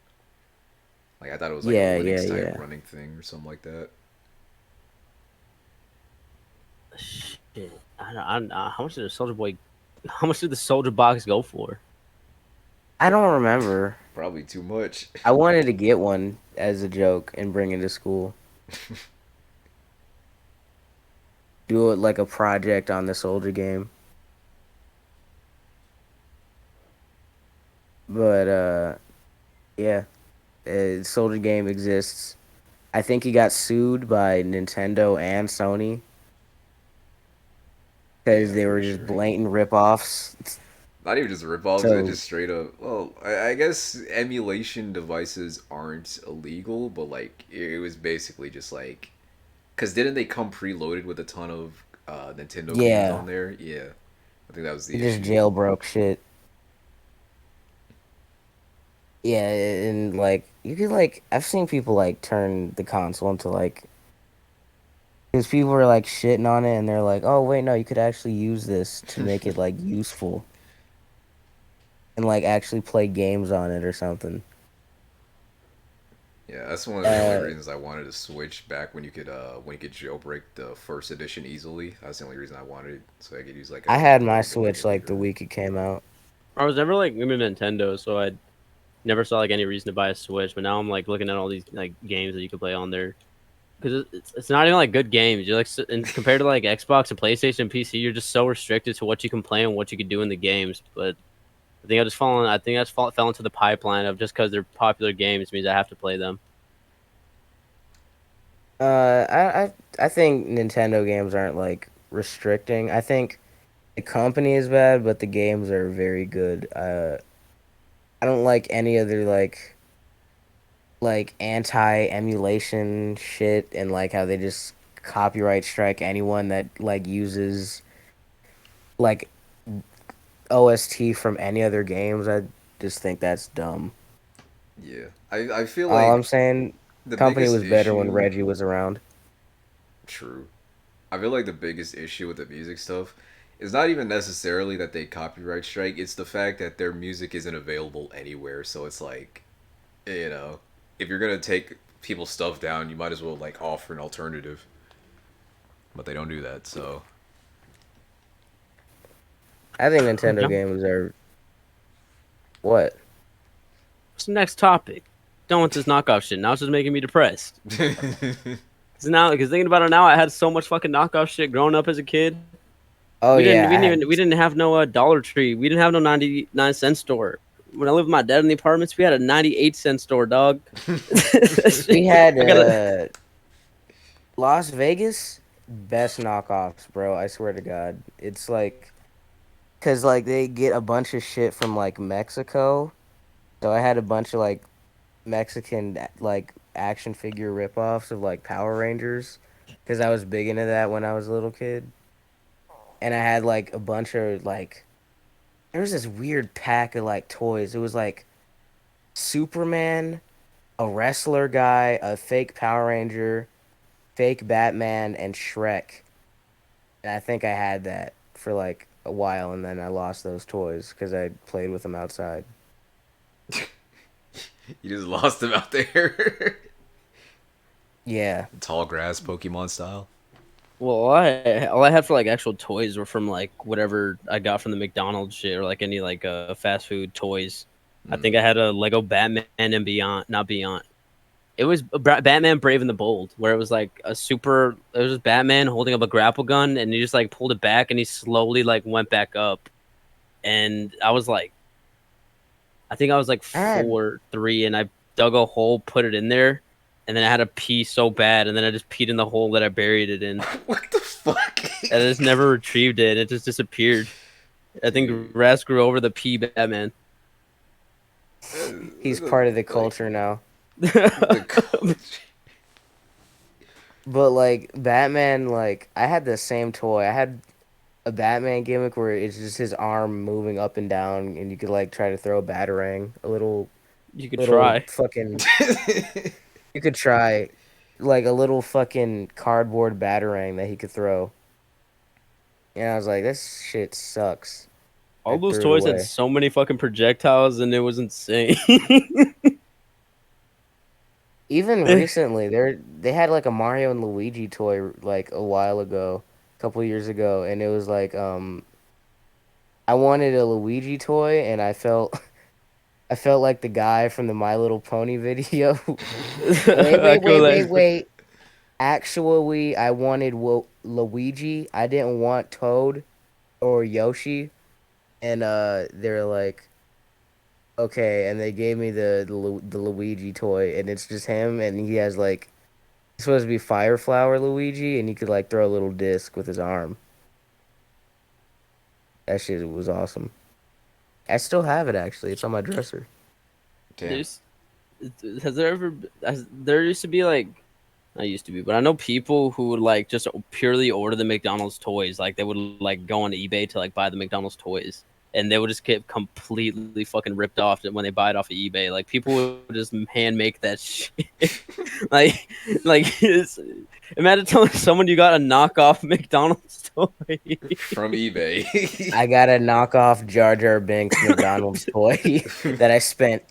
Speaker 2: Like I thought it was like a
Speaker 3: Yeah, yeah,
Speaker 2: Linux type
Speaker 3: yeah.
Speaker 2: running thing or something like that.
Speaker 1: Shit. I don't know. How much did the Soldier Boy? How much did the Soldier Box go for?
Speaker 3: I don't remember.
Speaker 2: Probably too much.
Speaker 3: I wanted to get one as a joke and bring it to school. Do it like a project on the Soldier game. But yeah, Soldier game exists. I think he got sued by Nintendo and Sony because
Speaker 2: Yeah,
Speaker 3: they were
Speaker 2: for
Speaker 3: just
Speaker 2: sure.
Speaker 3: blatant rip-offs.
Speaker 2: Not even just ripoffs, it
Speaker 3: So
Speaker 2: just straight up. Well, I guess emulation devices aren't illegal, but like it was basically just like, cause didn't they come preloaded with a ton of Nintendo games
Speaker 3: yeah,
Speaker 2: on there? Yeah, I think that was
Speaker 3: he
Speaker 2: the
Speaker 3: just
Speaker 2: issue.
Speaker 3: jailbroke shit. Yeah, and like you could like I've seen people like turn the console into like because people were like shitting on it and they're like, oh wait, no, you could actually use this to make it like useful and like actually play games on it or something.
Speaker 2: Yeah, that's one of the only
Speaker 3: Uh,
Speaker 2: reasons I wanted to switch back when you could jailbreak the first edition easily. That's the only reason I wanted it, so I could use like
Speaker 3: I
Speaker 2: a
Speaker 3: had my
Speaker 2: quote unquote
Speaker 3: Switch like the
Speaker 2: emulator.
Speaker 3: week it came out.
Speaker 1: I was never like into Nintendo, so I never saw like any reason to buy a Switch. But now I'm like looking at all these like games that you could play on there because it's not even like good games. You're like and compared to like Xbox and PlayStation and PC, you're just so restricted to what you can play and what you could do in the games. But I think I just fallen. I think I just fell into the pipeline of just because they're popular games means I have to play them.
Speaker 3: I think Nintendo games aren't like restricting. I think the company is bad, but the games are very good. I don't like any other like anti-emulation shit and like how they just copyright strike anyone that like uses like OST from any other games. I just think that's dumb.
Speaker 2: Yeah, I feel
Speaker 3: All I'm
Speaker 2: like
Speaker 3: saying,
Speaker 2: the
Speaker 3: company
Speaker 2: biggest
Speaker 3: was better when
Speaker 2: issue.
Speaker 3: Reggie was around.
Speaker 2: True. I feel like the biggest issue with the music stuff is not even necessarily that they copyright strike, it's the fact that their music isn't available anywhere. So it's like, you know, if you're going to take people's stuff down, you might as well like offer an alternative. But they don't do that. So,
Speaker 3: I think Nintendo
Speaker 1: Jump.
Speaker 3: games are what?
Speaker 1: What's the next topic? Done with this knockoff shit. Now it's just making me depressed. Because thinking about it now, I had so much fucking knockoff shit growing up as a kid.
Speaker 3: Oh yeah, I had.
Speaker 1: We didn't have no Dollar Tree. We didn't have no 99-cent store. When I lived with my dad in the apartments, we had a 98-cent store, dog.
Speaker 3: We had
Speaker 1: I gotta.
Speaker 3: Las Vegas best knockoffs, bro. I swear to God, it's like because like they get a bunch of shit from like Mexico. So I had a bunch of like Mexican like action figure ripoffs of like Power Rangers because I was big into that when I was a little kid, and I had like a bunch of like there was this weird pack of like toys. It was like Superman, a wrestler guy, a fake Power Ranger, fake Batman, and Shrek. And I think I had that for like a while, and then I lost those toys because I played with them outside.
Speaker 2: You just lost him out there.
Speaker 3: Yeah.
Speaker 2: Tall grass, Pokemon style.
Speaker 1: Well, all I had for like actual toys were from like whatever I got from the McDonald's shit or like any like fast food toys. I think I had a Lego Batman and Beyond, not Beyond. It was Batman Brave and the Bold, where it was like a super. It was just Batman holding up a grapple gun, and he just like pulled it back, and he slowly like went back up. And I was like, I think I was like
Speaker 3: I had
Speaker 1: 4, 3, and I dug a hole, put it in there, and then I had to pee so bad, and then I just peed in the hole that I buried it in,
Speaker 2: What the fuck?
Speaker 1: and I just never retrieved it. It just disappeared. I think
Speaker 2: Dude,
Speaker 1: grass grew over the pee Batman.
Speaker 3: he's part of the
Speaker 2: like
Speaker 3: culture now.
Speaker 2: the college.
Speaker 3: But like Batman, like I had the same toy. I had a Batman gimmick where it's just his arm moving up and down, and you could like try to throw a batarang, a
Speaker 1: You could
Speaker 3: little
Speaker 1: try.
Speaker 3: fucking. You could try, like a little fucking cardboard batarang that he could throw. And I was like, this shit sucks.
Speaker 1: All
Speaker 3: I
Speaker 1: those
Speaker 3: threw it
Speaker 1: toys had
Speaker 3: away.
Speaker 1: so many fucking projectiles, and it was insane.
Speaker 3: Even recently, they had like a Mario and Luigi toy like a while ago, a couple years ago, and it was like I wanted a Luigi toy, and I felt I felt like the guy from the My Little Pony video. Wait,
Speaker 1: I
Speaker 3: wait,
Speaker 1: go
Speaker 3: wait, wait,
Speaker 1: that.
Speaker 3: wait. Actually, I wanted Luigi. I didn't want Toad or Yoshi, and they're like, okay, and they gave me the Luigi toy, and it's just him, and he has like it's supposed to be Fire Flower Luigi, and he could like throw a little disc with his arm. That shit was awesome. I still have it actually. It's on my dresser.
Speaker 2: Damn.
Speaker 1: There's, has there ever? There used to be like, I used to be, but I know people who would like just purely order the McDonald's toys. Like they would like go on eBay to like buy the McDonald's toys, and they would just get completely fucking ripped off when they buy it off of eBay. Like people would just hand make that shit. like, imagine telling someone you got a knockoff McDonald's toy.
Speaker 2: From eBay.
Speaker 3: I got a knockoff Jar Jar Binks McDonald's toy that I spent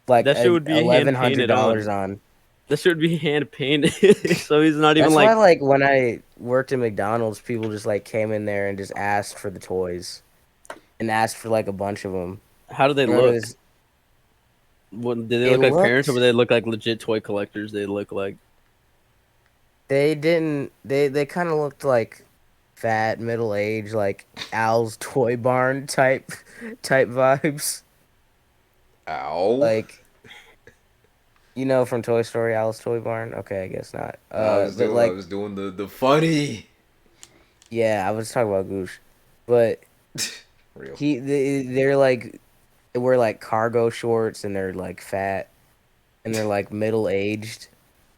Speaker 3: like
Speaker 1: That shit would be hand painted
Speaker 3: $1,100
Speaker 1: on.
Speaker 3: on.
Speaker 1: That shit would be hand painted, so he's not even
Speaker 3: That's why
Speaker 1: like.
Speaker 3: like when I worked at McDonald's, people just like came in there and just asked for the toys and asked for like a bunch of them.
Speaker 1: How do they
Speaker 3: I remember
Speaker 1: look?
Speaker 3: this.
Speaker 1: What did they
Speaker 3: They
Speaker 1: look like? Parents, or would
Speaker 3: looked.
Speaker 1: they look like legit toy collectors? They look like.
Speaker 3: They didn't. They kind of looked like fat, middle aged, like Al's Toy Barn type vibes.
Speaker 2: Ow.
Speaker 3: Like you know from Toy Story, Al's Toy Barn. Okay, I guess not. But
Speaker 2: I
Speaker 3: like
Speaker 2: was doing the funny.
Speaker 3: yeah, I was talking about Goosh, but
Speaker 2: Real.
Speaker 3: they're like they wear like cargo shorts and they're like fat and they're like middle aged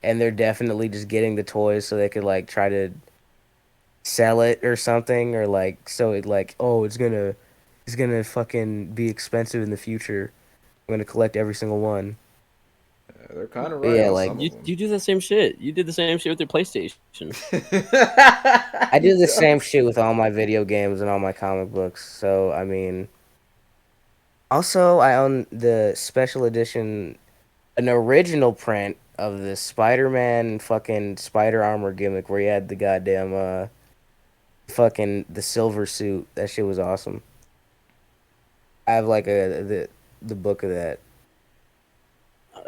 Speaker 3: and they're definitely just getting the toys so they could like try to sell it or something or like so it like oh it's gonna fucking be expensive in the future. I'm gonna collect every single one.
Speaker 2: They're kind of
Speaker 3: But
Speaker 2: right
Speaker 3: yeah,
Speaker 2: on
Speaker 3: like
Speaker 2: some of
Speaker 1: You
Speaker 2: them.
Speaker 1: you do the same shit. You did the same shit with your PlayStation.
Speaker 3: I
Speaker 2: He
Speaker 3: do the same
Speaker 2: does.
Speaker 3: shit with all my video games and all my comic books. So I mean, also I own the special edition, an original print of the Spider-Man fucking spider armor gimmick where he had the goddamn fucking the silver suit. That shit was awesome. I have like the book of that.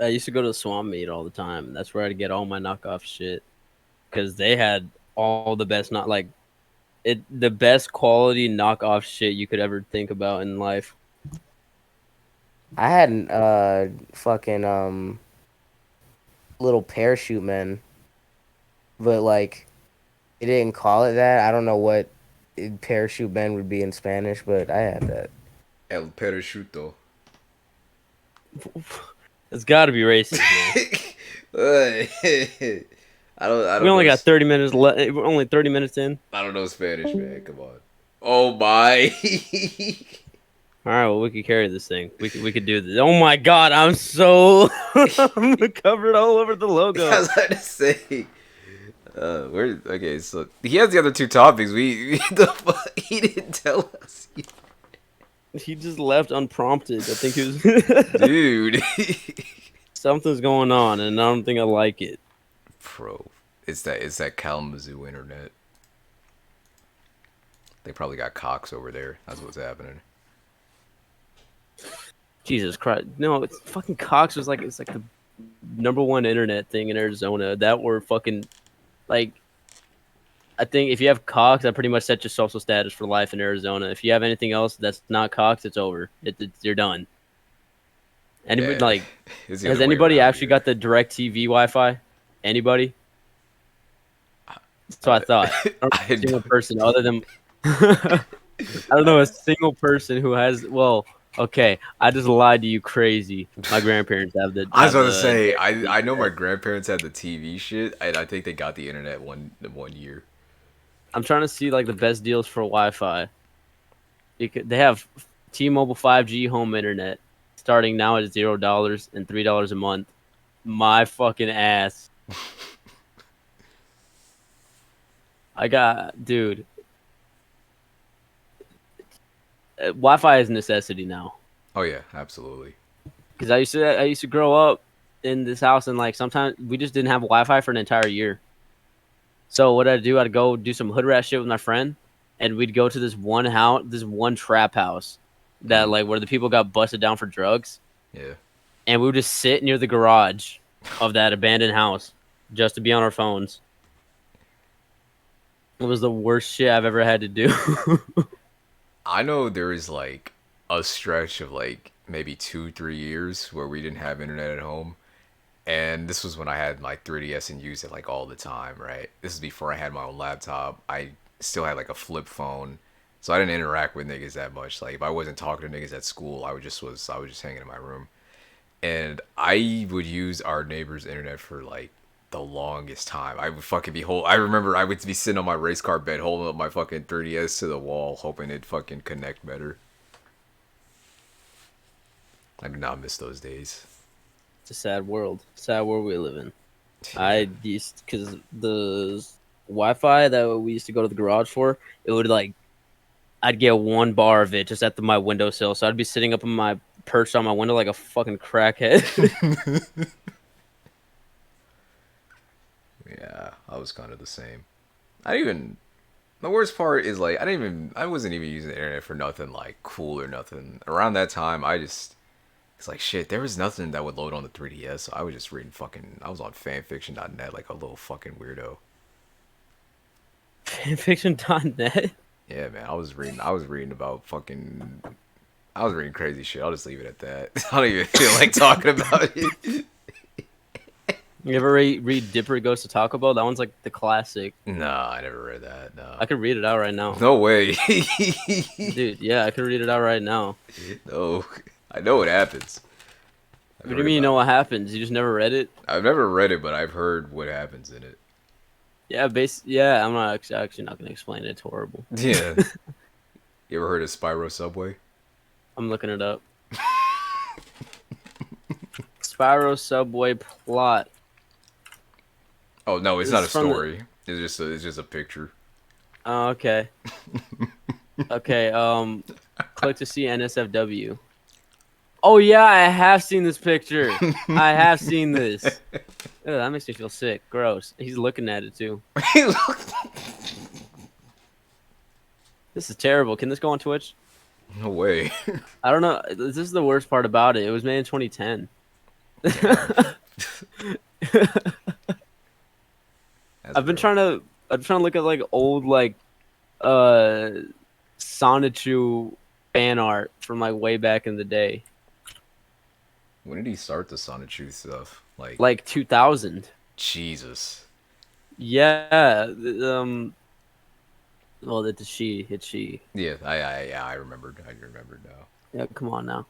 Speaker 1: I used to go to the swap meet all the time. That's where I'd get all my knockoff shit because they had all the best. Not like the best quality knockoff shit you could ever think about in life.
Speaker 3: I had fucking little parachute men, but like they didn't call it that. I don't know what parachute men would be in Spanish, but I had that.
Speaker 2: El Parashuto.
Speaker 1: It's got to be racist, man.
Speaker 2: I
Speaker 1: We
Speaker 2: don't
Speaker 1: only
Speaker 2: know.
Speaker 1: got 30 minutes left. We're only 30 minutes in.
Speaker 2: I don't know Spanish, man. Come on. Oh my.
Speaker 1: All right, well, we could carry this thing. We could do this. Oh my god, I'm so I'm covered all over the
Speaker 2: I
Speaker 1: logo.
Speaker 2: was about to say. Where? Okay, so he has the other two topics. The fuck, he didn't tell us,
Speaker 1: He just left unprompted. I think he was
Speaker 2: dude.
Speaker 1: something's going on, and I don't think I like it.
Speaker 2: Bro, it's that Kalamazoo internet. They probably got cocks over there. That's what's happening.
Speaker 1: Jesus Christ, no! It's fucking Cox was like it's like the #1 internet thing in Arizona. That were fucking like. I think if you have Cox, that pretty much sets your social status for life in Arizona. If you have anything else that's not Cox, it's over. You're done. Anybody
Speaker 2: Yeah,
Speaker 1: like
Speaker 2: it's the
Speaker 1: has
Speaker 2: other way
Speaker 1: anybody
Speaker 2: around
Speaker 1: actually
Speaker 2: here.
Speaker 1: got the direct TV Wi-Fi? Anybody? So I thought. I don't know
Speaker 2: I
Speaker 1: a single
Speaker 2: don't-
Speaker 1: person other than I don't know a single person who has. Well, okay, I just lied to you, crazy. My grandparents have the
Speaker 2: I was
Speaker 1: have
Speaker 2: about to
Speaker 1: the
Speaker 2: say
Speaker 1: direct
Speaker 2: I know my
Speaker 1: TV.
Speaker 2: grandparents had the TV shit, and I think they got the internet one year.
Speaker 1: I'm trying to see like the best deals for Wi-Fi. They have T-Mobile 5G home internet starting now at $0 and $3 a month. My fucking ass. I got, dude. Wi-Fi is a necessity now.
Speaker 2: Oh yeah, absolutely.
Speaker 1: Because I used to grow up in this house and like sometimes we just didn't have Wi-Fi for an entire year. So what I'd do, I'd go do some hood rat shit with my friend, and we'd go to this one house, this one trap house that like where the people got busted down for drugs,
Speaker 2: Yeah.
Speaker 1: and we would just sit near the garage of that abandoned house just to be on our phones. It was the worst shit I've ever had to do.
Speaker 2: I know there is like a stretch of like maybe 2-3 years where we didn't have internet at home. And this was when I had my 3DS and used it like all the time, right? This is before I had my own laptop. I still had like a flip phone. So I didn't interact with niggas that much. Like if I wasn't talking to niggas at school, I was just hanging in my room. And I would use our neighbor's internet for like the longest time. I would fucking I remember I would be sitting on my race car bed holding up my fucking 3DS to the wall hoping it'd fucking connect better. I do not miss those days.
Speaker 1: It's a sad world. Sad world we live in. I used because the Wi-Fi that we used to go to the garage for, it would like I'd get 1 bar of it just at my windowsill. So I'd be sitting up in my perched on my window like a fucking crackhead.
Speaker 2: Yeah, I was kind of the same. I even the worst part is like I wasn't even using the internet for nothing like cool or nothing. Around that time, it's like shit. There was nothing that would load on the 3DS. So I was just reading fucking. I was on fanfiction.net like a little fucking weirdo.
Speaker 1: Fanfiction.net.
Speaker 2: Yeah, man. I was reading about fucking. I was reading crazy shit. I'll just leave it at that. I don't even feel like talking about it.
Speaker 1: You ever read Dipper Goes to Taco Bell? That one's like the classic.
Speaker 2: Nah, I never read that. No.
Speaker 1: I could read it out right now.
Speaker 2: No way.
Speaker 1: Dude, yeah, I could read it out right now.
Speaker 2: No. I know what happens. I've
Speaker 1: What do you
Speaker 2: heard
Speaker 1: mean you
Speaker 2: about
Speaker 1: know what happens? You just never read it?
Speaker 2: I've never read it, but I've heard what happens in it.
Speaker 1: Yeah, I'm not actually not gonna explain it. It's horrible.
Speaker 2: Yeah. You ever heard of Spyro Subway?
Speaker 1: I'm looking it up. Spyro Subway plot.
Speaker 2: Oh no, it's
Speaker 1: This
Speaker 2: not a
Speaker 1: is from the-
Speaker 2: story. It's just a picture.
Speaker 1: Oh, okay. Okay, click to see NSFW. Oh yeah, I have seen this picture. I have seen this. Ugh, that makes me feel sick. Gross. He's looking at it too. This is terrible. Can this go on Twitch?
Speaker 2: No way.
Speaker 1: I don't know. This is the worst part about it. It was made in 2010.
Speaker 2: That's
Speaker 1: I'm
Speaker 2: rough.
Speaker 1: trying to look at like old like uh Sonichu fan art from like way back in the day,
Speaker 2: When did he start the Sonic Truth stuff? Like,
Speaker 1: like 2000.
Speaker 2: Jesus.
Speaker 1: Yeah, well, it's she,
Speaker 2: Yeah, I remembered. I remembered now.
Speaker 1: Yeah, come on now.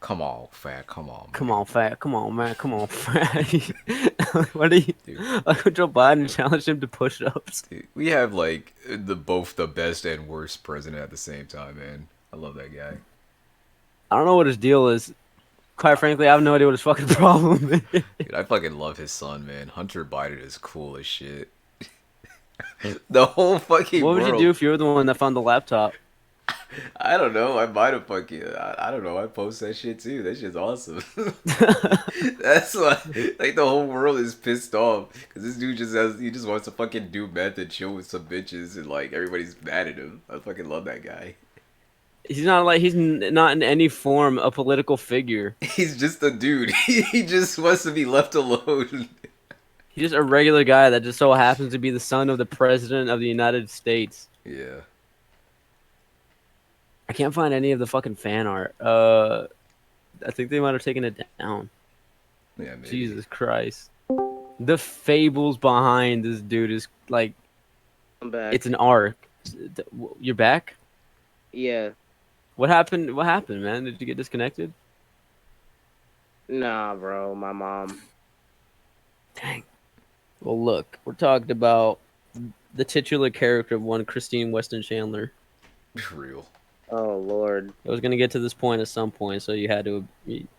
Speaker 2: Come on, fat. Come on,
Speaker 1: Come
Speaker 2: man.
Speaker 1: on, fat. Come on, man. Come on, fat. What do you?
Speaker 2: Dude,
Speaker 1: Like when Joe Biden challenged him to push-ups.
Speaker 2: dude, we have like the both the best and worst president at the same time, man. I love that guy.
Speaker 1: I don't know what his deal is. Quite frankly, I have no idea what his fucking problem is.
Speaker 2: Dude, I fucking love his son, man. Hunter Biden is cool as shit. The whole fucking
Speaker 1: What would you do
Speaker 2: world.
Speaker 1: if you were the one that found the laptop?
Speaker 2: I don't know. I might have fucking. I don't know. I post that shit too. That shit's awesome. That's why, like, the whole world is pissed off because this dude just has. He just wants to fucking do meth and chill with some bitches, and like everybody's mad at him. I fucking love that guy.
Speaker 1: Not in any form a political figure.
Speaker 2: He's just a dude. He just wants to be left alone.
Speaker 1: He's just a regular guy that just so happens to be the son of the president of the United States.
Speaker 2: Yeah.
Speaker 1: I can't find any of the fucking fan art. I think they might have taken it down.
Speaker 2: Yeah, maybe.
Speaker 1: Jesus Christ. The fables behind this dude is like,
Speaker 3: I'm back.
Speaker 1: it's an arc. You're back?
Speaker 3: Yeah.
Speaker 1: What happened? What happened, man? Did you get disconnected?
Speaker 3: Nah, bro. My mom.
Speaker 1: Dang. Well, look, we're talking about the titular character of one Christine Weston Chandler.
Speaker 2: Real.
Speaker 3: Oh Lord.
Speaker 1: I was gonna get to this point at some point, so you had to.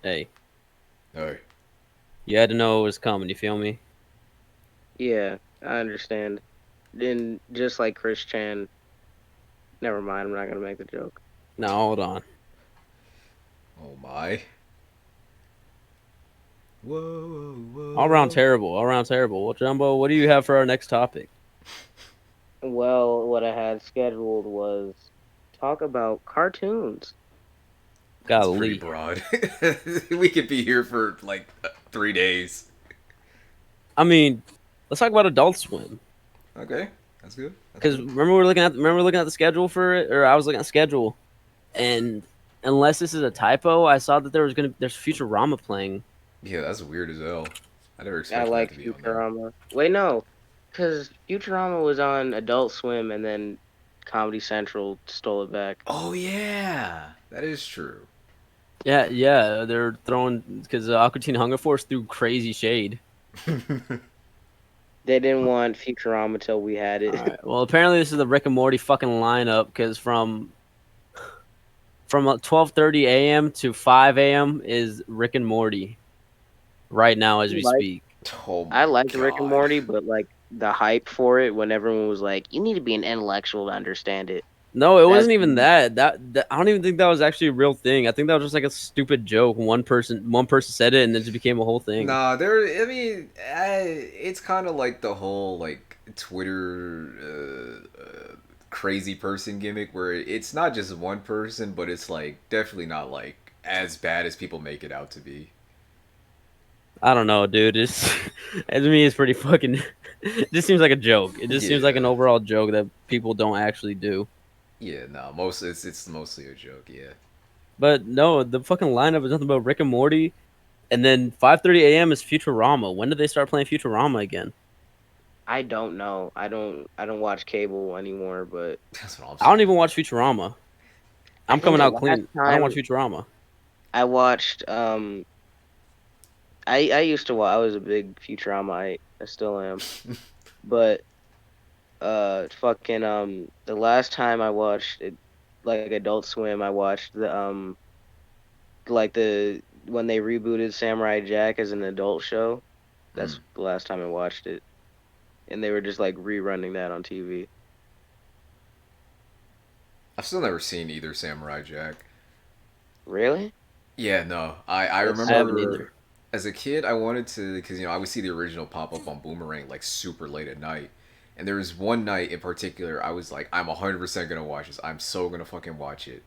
Speaker 1: Hey,
Speaker 2: Alright.
Speaker 1: you had to know it was coming. You feel me?
Speaker 3: Yeah, I understand. Then just like Chris Chan. Never mind. I'm not gonna make the joke.
Speaker 1: Now hold on.
Speaker 2: Oh my. Whoa, whoa.
Speaker 1: All around terrible. All around terrible. Well, Jumbo, what do you have for our next topic?
Speaker 3: Well, what I had scheduled was talk about cartoons.
Speaker 2: That's pretty
Speaker 1: Golly.
Speaker 2: broad. We could be here for like 3 days.
Speaker 1: I mean, let's talk about Adult Swim.
Speaker 2: Okay, that's good. That's
Speaker 1: Because
Speaker 2: good.
Speaker 1: remember we were looking at the schedule for it, or I was looking at the schedule, and unless this is a typo, I saw that there's Futurama playing.
Speaker 2: Yeah, that's weird as hell. I never
Speaker 3: I
Speaker 2: expected that
Speaker 3: like
Speaker 2: to be on there.
Speaker 3: Futurama. Wait, no, because Futurama was on Adult Swim, and then Comedy Central stole it back.
Speaker 2: Oh yeah, that is true.
Speaker 1: Yeah, they're throwing because Aqua Teen Hunger Force threw crazy shade.
Speaker 3: They didn't want Futurama till we had it.
Speaker 1: All right. Well, apparently this is the Rick and Morty fucking lineup because from 12:30 a.m. to 5 a.m. is Rick and Morty right now as we
Speaker 3: Like-
Speaker 1: speak.
Speaker 2: Oh
Speaker 3: I
Speaker 2: my
Speaker 3: liked Rick and
Speaker 2: God.
Speaker 3: Morty, but like the hype for it when everyone was like, "You need to be an intellectual to understand it."
Speaker 1: No, it
Speaker 3: That's-
Speaker 1: wasn't even that. That I don't even think that was actually a real thing. I think that was just like a stupid joke. One person said it, and then it just became a whole thing.
Speaker 2: Nah, there. I mean, it's kind of like the whole like Twitter crazy person gimmick, where it's not just one person, but it's like definitely not like as bad as people make it out to be.
Speaker 1: I don't know, dude. It's to me, it's pretty fucking. It just seems like a joke. It just seems like an
Speaker 2: Yeah.
Speaker 1: overall joke that people don't actually do.
Speaker 2: Yeah, no, most it's mostly a joke. Yeah.
Speaker 1: But no, the fucking lineup is nothing but Rick and Morty, and then 5:30 a.m. is Futurama. When did they start playing Futurama again?
Speaker 3: I don't know. I don't watch cable anymore, but
Speaker 2: That's what I'm
Speaker 1: I
Speaker 2: saying.
Speaker 1: don't even watch Futurama. I'm
Speaker 3: think
Speaker 1: coming
Speaker 3: the
Speaker 1: out
Speaker 3: last
Speaker 1: clean. I don't
Speaker 3: time-
Speaker 1: watch Futurama.
Speaker 3: I watched. I used to watch. I was a big Futurama. I still am. But fucking the last time I watched it, like Adult Swim, I watched the like the when they rebooted Samurai Jack as an adult show. That's the last time I watched it, and they were just like rerunning that on TV.
Speaker 2: I've still never seen either Samurai Jack.
Speaker 3: Really?
Speaker 2: Yeah, no. I
Speaker 3: Yes,
Speaker 1: I haven't
Speaker 2: remember
Speaker 1: either.
Speaker 2: as a kid I wanted to, because I would see the original pop up on Boomerang like super late at night. And there was one night in particular I was like, I'm 100% gonna watch this. I'm so gonna fucking watch it.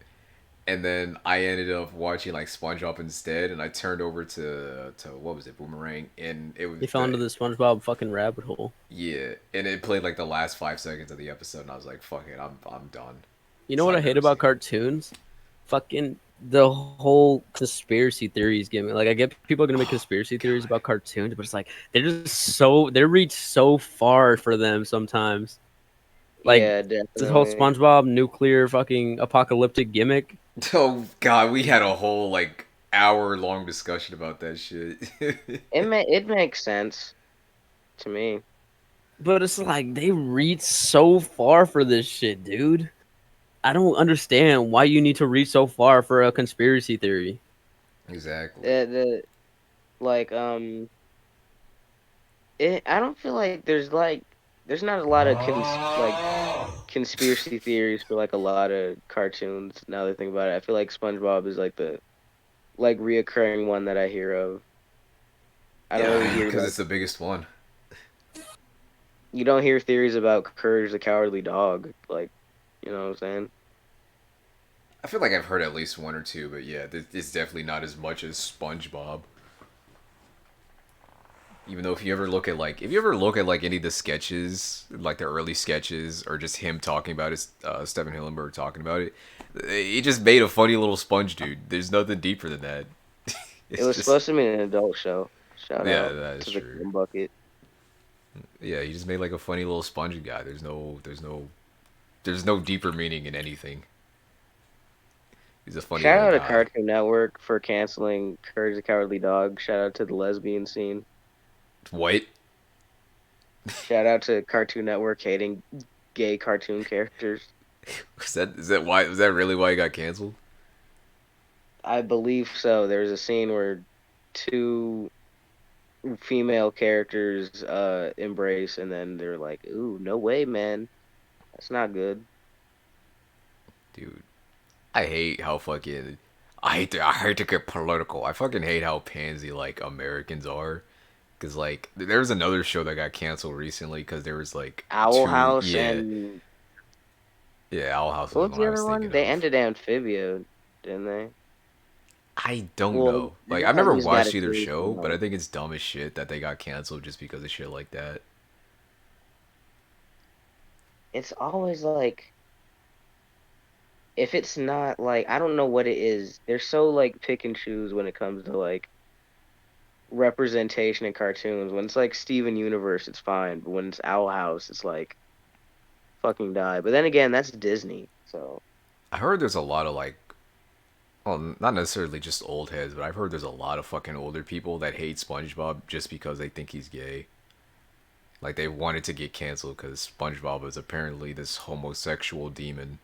Speaker 2: and then I ended up watching like SpongeBob instead, and I turned over to what was it, Boomerang, and it was
Speaker 1: He fell into the SpongeBob fucking rabbit hole.
Speaker 2: yeah, and it played like the last 5 seconds of the episode, and I was like, fuck it, I'm done.
Speaker 1: You know
Speaker 2: So
Speaker 1: what
Speaker 2: I
Speaker 1: I hate
Speaker 2: never
Speaker 1: about
Speaker 2: seen it.
Speaker 1: cartoons? Fucking the whole conspiracy theories giving. Like, I get people are gonna make
Speaker 2: Oh
Speaker 1: conspiracy theories
Speaker 2: god.
Speaker 1: about cartoons, but it's like they reach so far for them sometimes. Like
Speaker 3: Yeah,
Speaker 1: this whole
Speaker 3: definitely.
Speaker 1: SpongeBob nuclear fucking apocalyptic gimmick.
Speaker 2: Oh god, we had a whole like hour long discussion about that shit.
Speaker 3: It makes sense to me.
Speaker 1: But it's like they reach so far for this shit, dude. I don't understand why you need to reach so far for a conspiracy theory.
Speaker 2: Exactly.
Speaker 3: The like I don't feel like there's not a lot of conspiracy theories for like a lot of cartoons. Now that I think about it, I feel like SpongeBob is like the reoccurring one that I hear of. I don't really
Speaker 2: Yeah,
Speaker 3: hear
Speaker 2: because
Speaker 3: like
Speaker 2: it's the biggest one.
Speaker 3: you don't hear theories about Courage the Cowardly Dog. Like, you know what I'm saying?
Speaker 2: I feel like I've heard at least one or two, but yeah, it's definitely not as much as SpongeBob. Even though if you ever look at like any of the sketches, like the early sketches, or just him talking about it, Stephen Hillenburg talking about it, he just made a funny little sponge dude. There's nothing deeper than that.
Speaker 3: It
Speaker 2: It's
Speaker 3: was
Speaker 2: just
Speaker 3: supposed to be an adult show. Shout
Speaker 2: yeah,
Speaker 3: out
Speaker 2: that is
Speaker 3: to the
Speaker 2: true.
Speaker 3: Cum Bucket.
Speaker 2: Yeah, he just made like a funny little sponge guy. There's no deeper meaning in anything. He's a funny
Speaker 3: Shout
Speaker 2: little
Speaker 3: out to
Speaker 2: guy.
Speaker 3: Cartoon Network for canceling Courage the Cowardly Dog. Shout out to the lesbian scene.
Speaker 2: What?
Speaker 3: Shout out to Cartoon Network hating gay cartoon characters.
Speaker 2: Was that really why he got canceled?
Speaker 3: I believe so. There's a scene where two female characters embrace and then they're like, "Ooh, no way, man. That's not good."
Speaker 2: Dude, I hate how fucking I hate to get political. I fucking hate how pansy like Americans are. Cause like there was another show that got canceled recently because there was like
Speaker 3: Owl
Speaker 2: two
Speaker 3: House
Speaker 2: yeah
Speaker 3: and
Speaker 2: yeah Owl House was
Speaker 3: what
Speaker 2: the
Speaker 3: was
Speaker 2: one
Speaker 3: the
Speaker 2: I
Speaker 3: other
Speaker 2: was
Speaker 3: one?
Speaker 2: thinking
Speaker 3: They
Speaker 2: of.
Speaker 3: ended Amphibia, didn't they?
Speaker 2: I don't
Speaker 3: Well,
Speaker 2: know. Like
Speaker 3: they
Speaker 2: I've
Speaker 3: at
Speaker 2: never
Speaker 3: least got a
Speaker 2: watched either
Speaker 3: series
Speaker 2: show, but I
Speaker 3: finale.
Speaker 2: think it's dumb as shit that they got canceled just because of shit like that.
Speaker 3: It's always like if it's not like I don't know what it is. They're so like pick and choose when it comes to like representation in cartoons. When it's like Steven Universe, it's fine, but when it's Owl House, it's like fucking die. But then again, that's Disney, so
Speaker 2: I heard there's a lot of like well, not necessarily just old heads, but I've heard there's a lot of fucking older people that hate SpongeBob just because they think he's gay. Like they wanted to get canceled because SpongeBob is apparently this homosexual demon.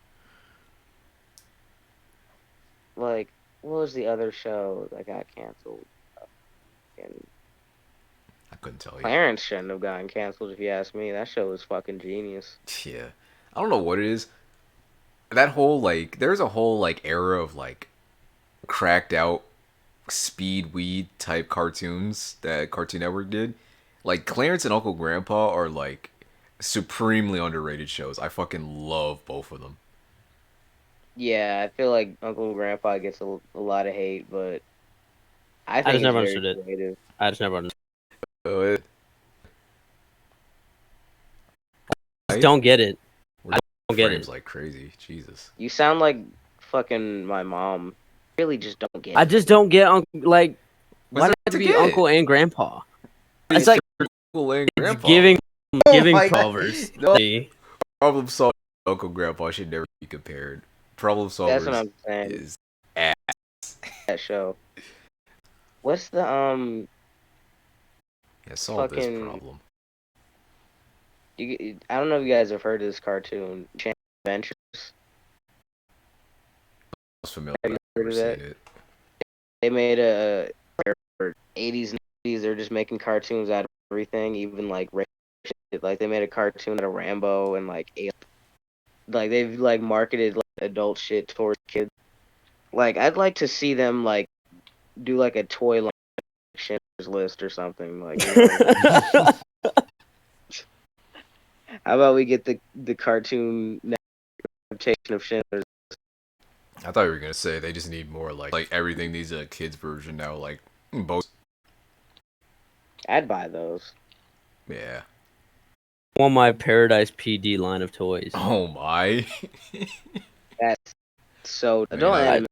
Speaker 3: like what was the other show that got canceled? And
Speaker 2: I couldn't tell you.
Speaker 3: Clarence shouldn't have gotten canceled if you ask me. That show was fucking genius.
Speaker 2: Yeah, I don't know what it is. That whole like, there's a whole like era of like cracked out speed weed type cartoons that Cartoon Network did. Like Clarence and Uncle Grandpa are like supremely underrated shows. I fucking love both of them.
Speaker 3: Yeah, I feel like Uncle and Grandpa gets a lot of hate, but I
Speaker 1: I
Speaker 3: think
Speaker 1: just
Speaker 3: it's
Speaker 1: never
Speaker 3: very
Speaker 1: understood it.
Speaker 3: creative.
Speaker 1: I just never understood.
Speaker 2: Uh,
Speaker 1: Just
Speaker 2: right?
Speaker 1: don't get it.
Speaker 2: We're
Speaker 1: I don't get
Speaker 2: frames
Speaker 1: it.
Speaker 2: like crazy. Jesus.
Speaker 3: You sound like fucking my mom. Really, just don't get
Speaker 1: I
Speaker 3: it.
Speaker 1: just don't get like
Speaker 2: What's
Speaker 1: why
Speaker 2: there
Speaker 1: does it have to
Speaker 2: to
Speaker 1: be
Speaker 2: get?
Speaker 1: uncle and grandpa? It's
Speaker 2: It's
Speaker 1: like
Speaker 2: Uncle and
Speaker 1: it's
Speaker 2: Grandpa. Oh
Speaker 1: giving
Speaker 2: my god.
Speaker 1: covers.
Speaker 2: No.
Speaker 1: See?
Speaker 2: Problem solvers. Uncle Grandpa should never be compared. Problem
Speaker 3: That's what
Speaker 2: solvers
Speaker 3: I'm saying.
Speaker 2: is ass.
Speaker 3: That show. What's the
Speaker 2: Yeah, solve this
Speaker 3: fucking
Speaker 2: problem.
Speaker 3: I don't know if you guys have heard of this cartoon, Adventures.
Speaker 2: I was familiar,
Speaker 3: Have
Speaker 2: but
Speaker 3: you
Speaker 2: I've
Speaker 3: heard
Speaker 2: never
Speaker 3: of
Speaker 2: seen
Speaker 3: that?
Speaker 2: it.
Speaker 3: They made a 80s, 90s. They're just making cartoons out of everything, even like shit. Like they made a cartoon out of Rambo and like like they've like marketed like adult shit towards kids. Like I'd like to see them like do like a toy line Schindler's List or something. Like you know, how about we get the cartoon adaptation of Schindler's?
Speaker 2: I thought you were gonna say they just need more like everything needs a kids version now. Like both.
Speaker 3: I'd buy those.
Speaker 2: Yeah.
Speaker 1: I want my Paradise PD line of toys.
Speaker 2: Oh my.
Speaker 3: That's so
Speaker 2: I mean,
Speaker 3: adult anime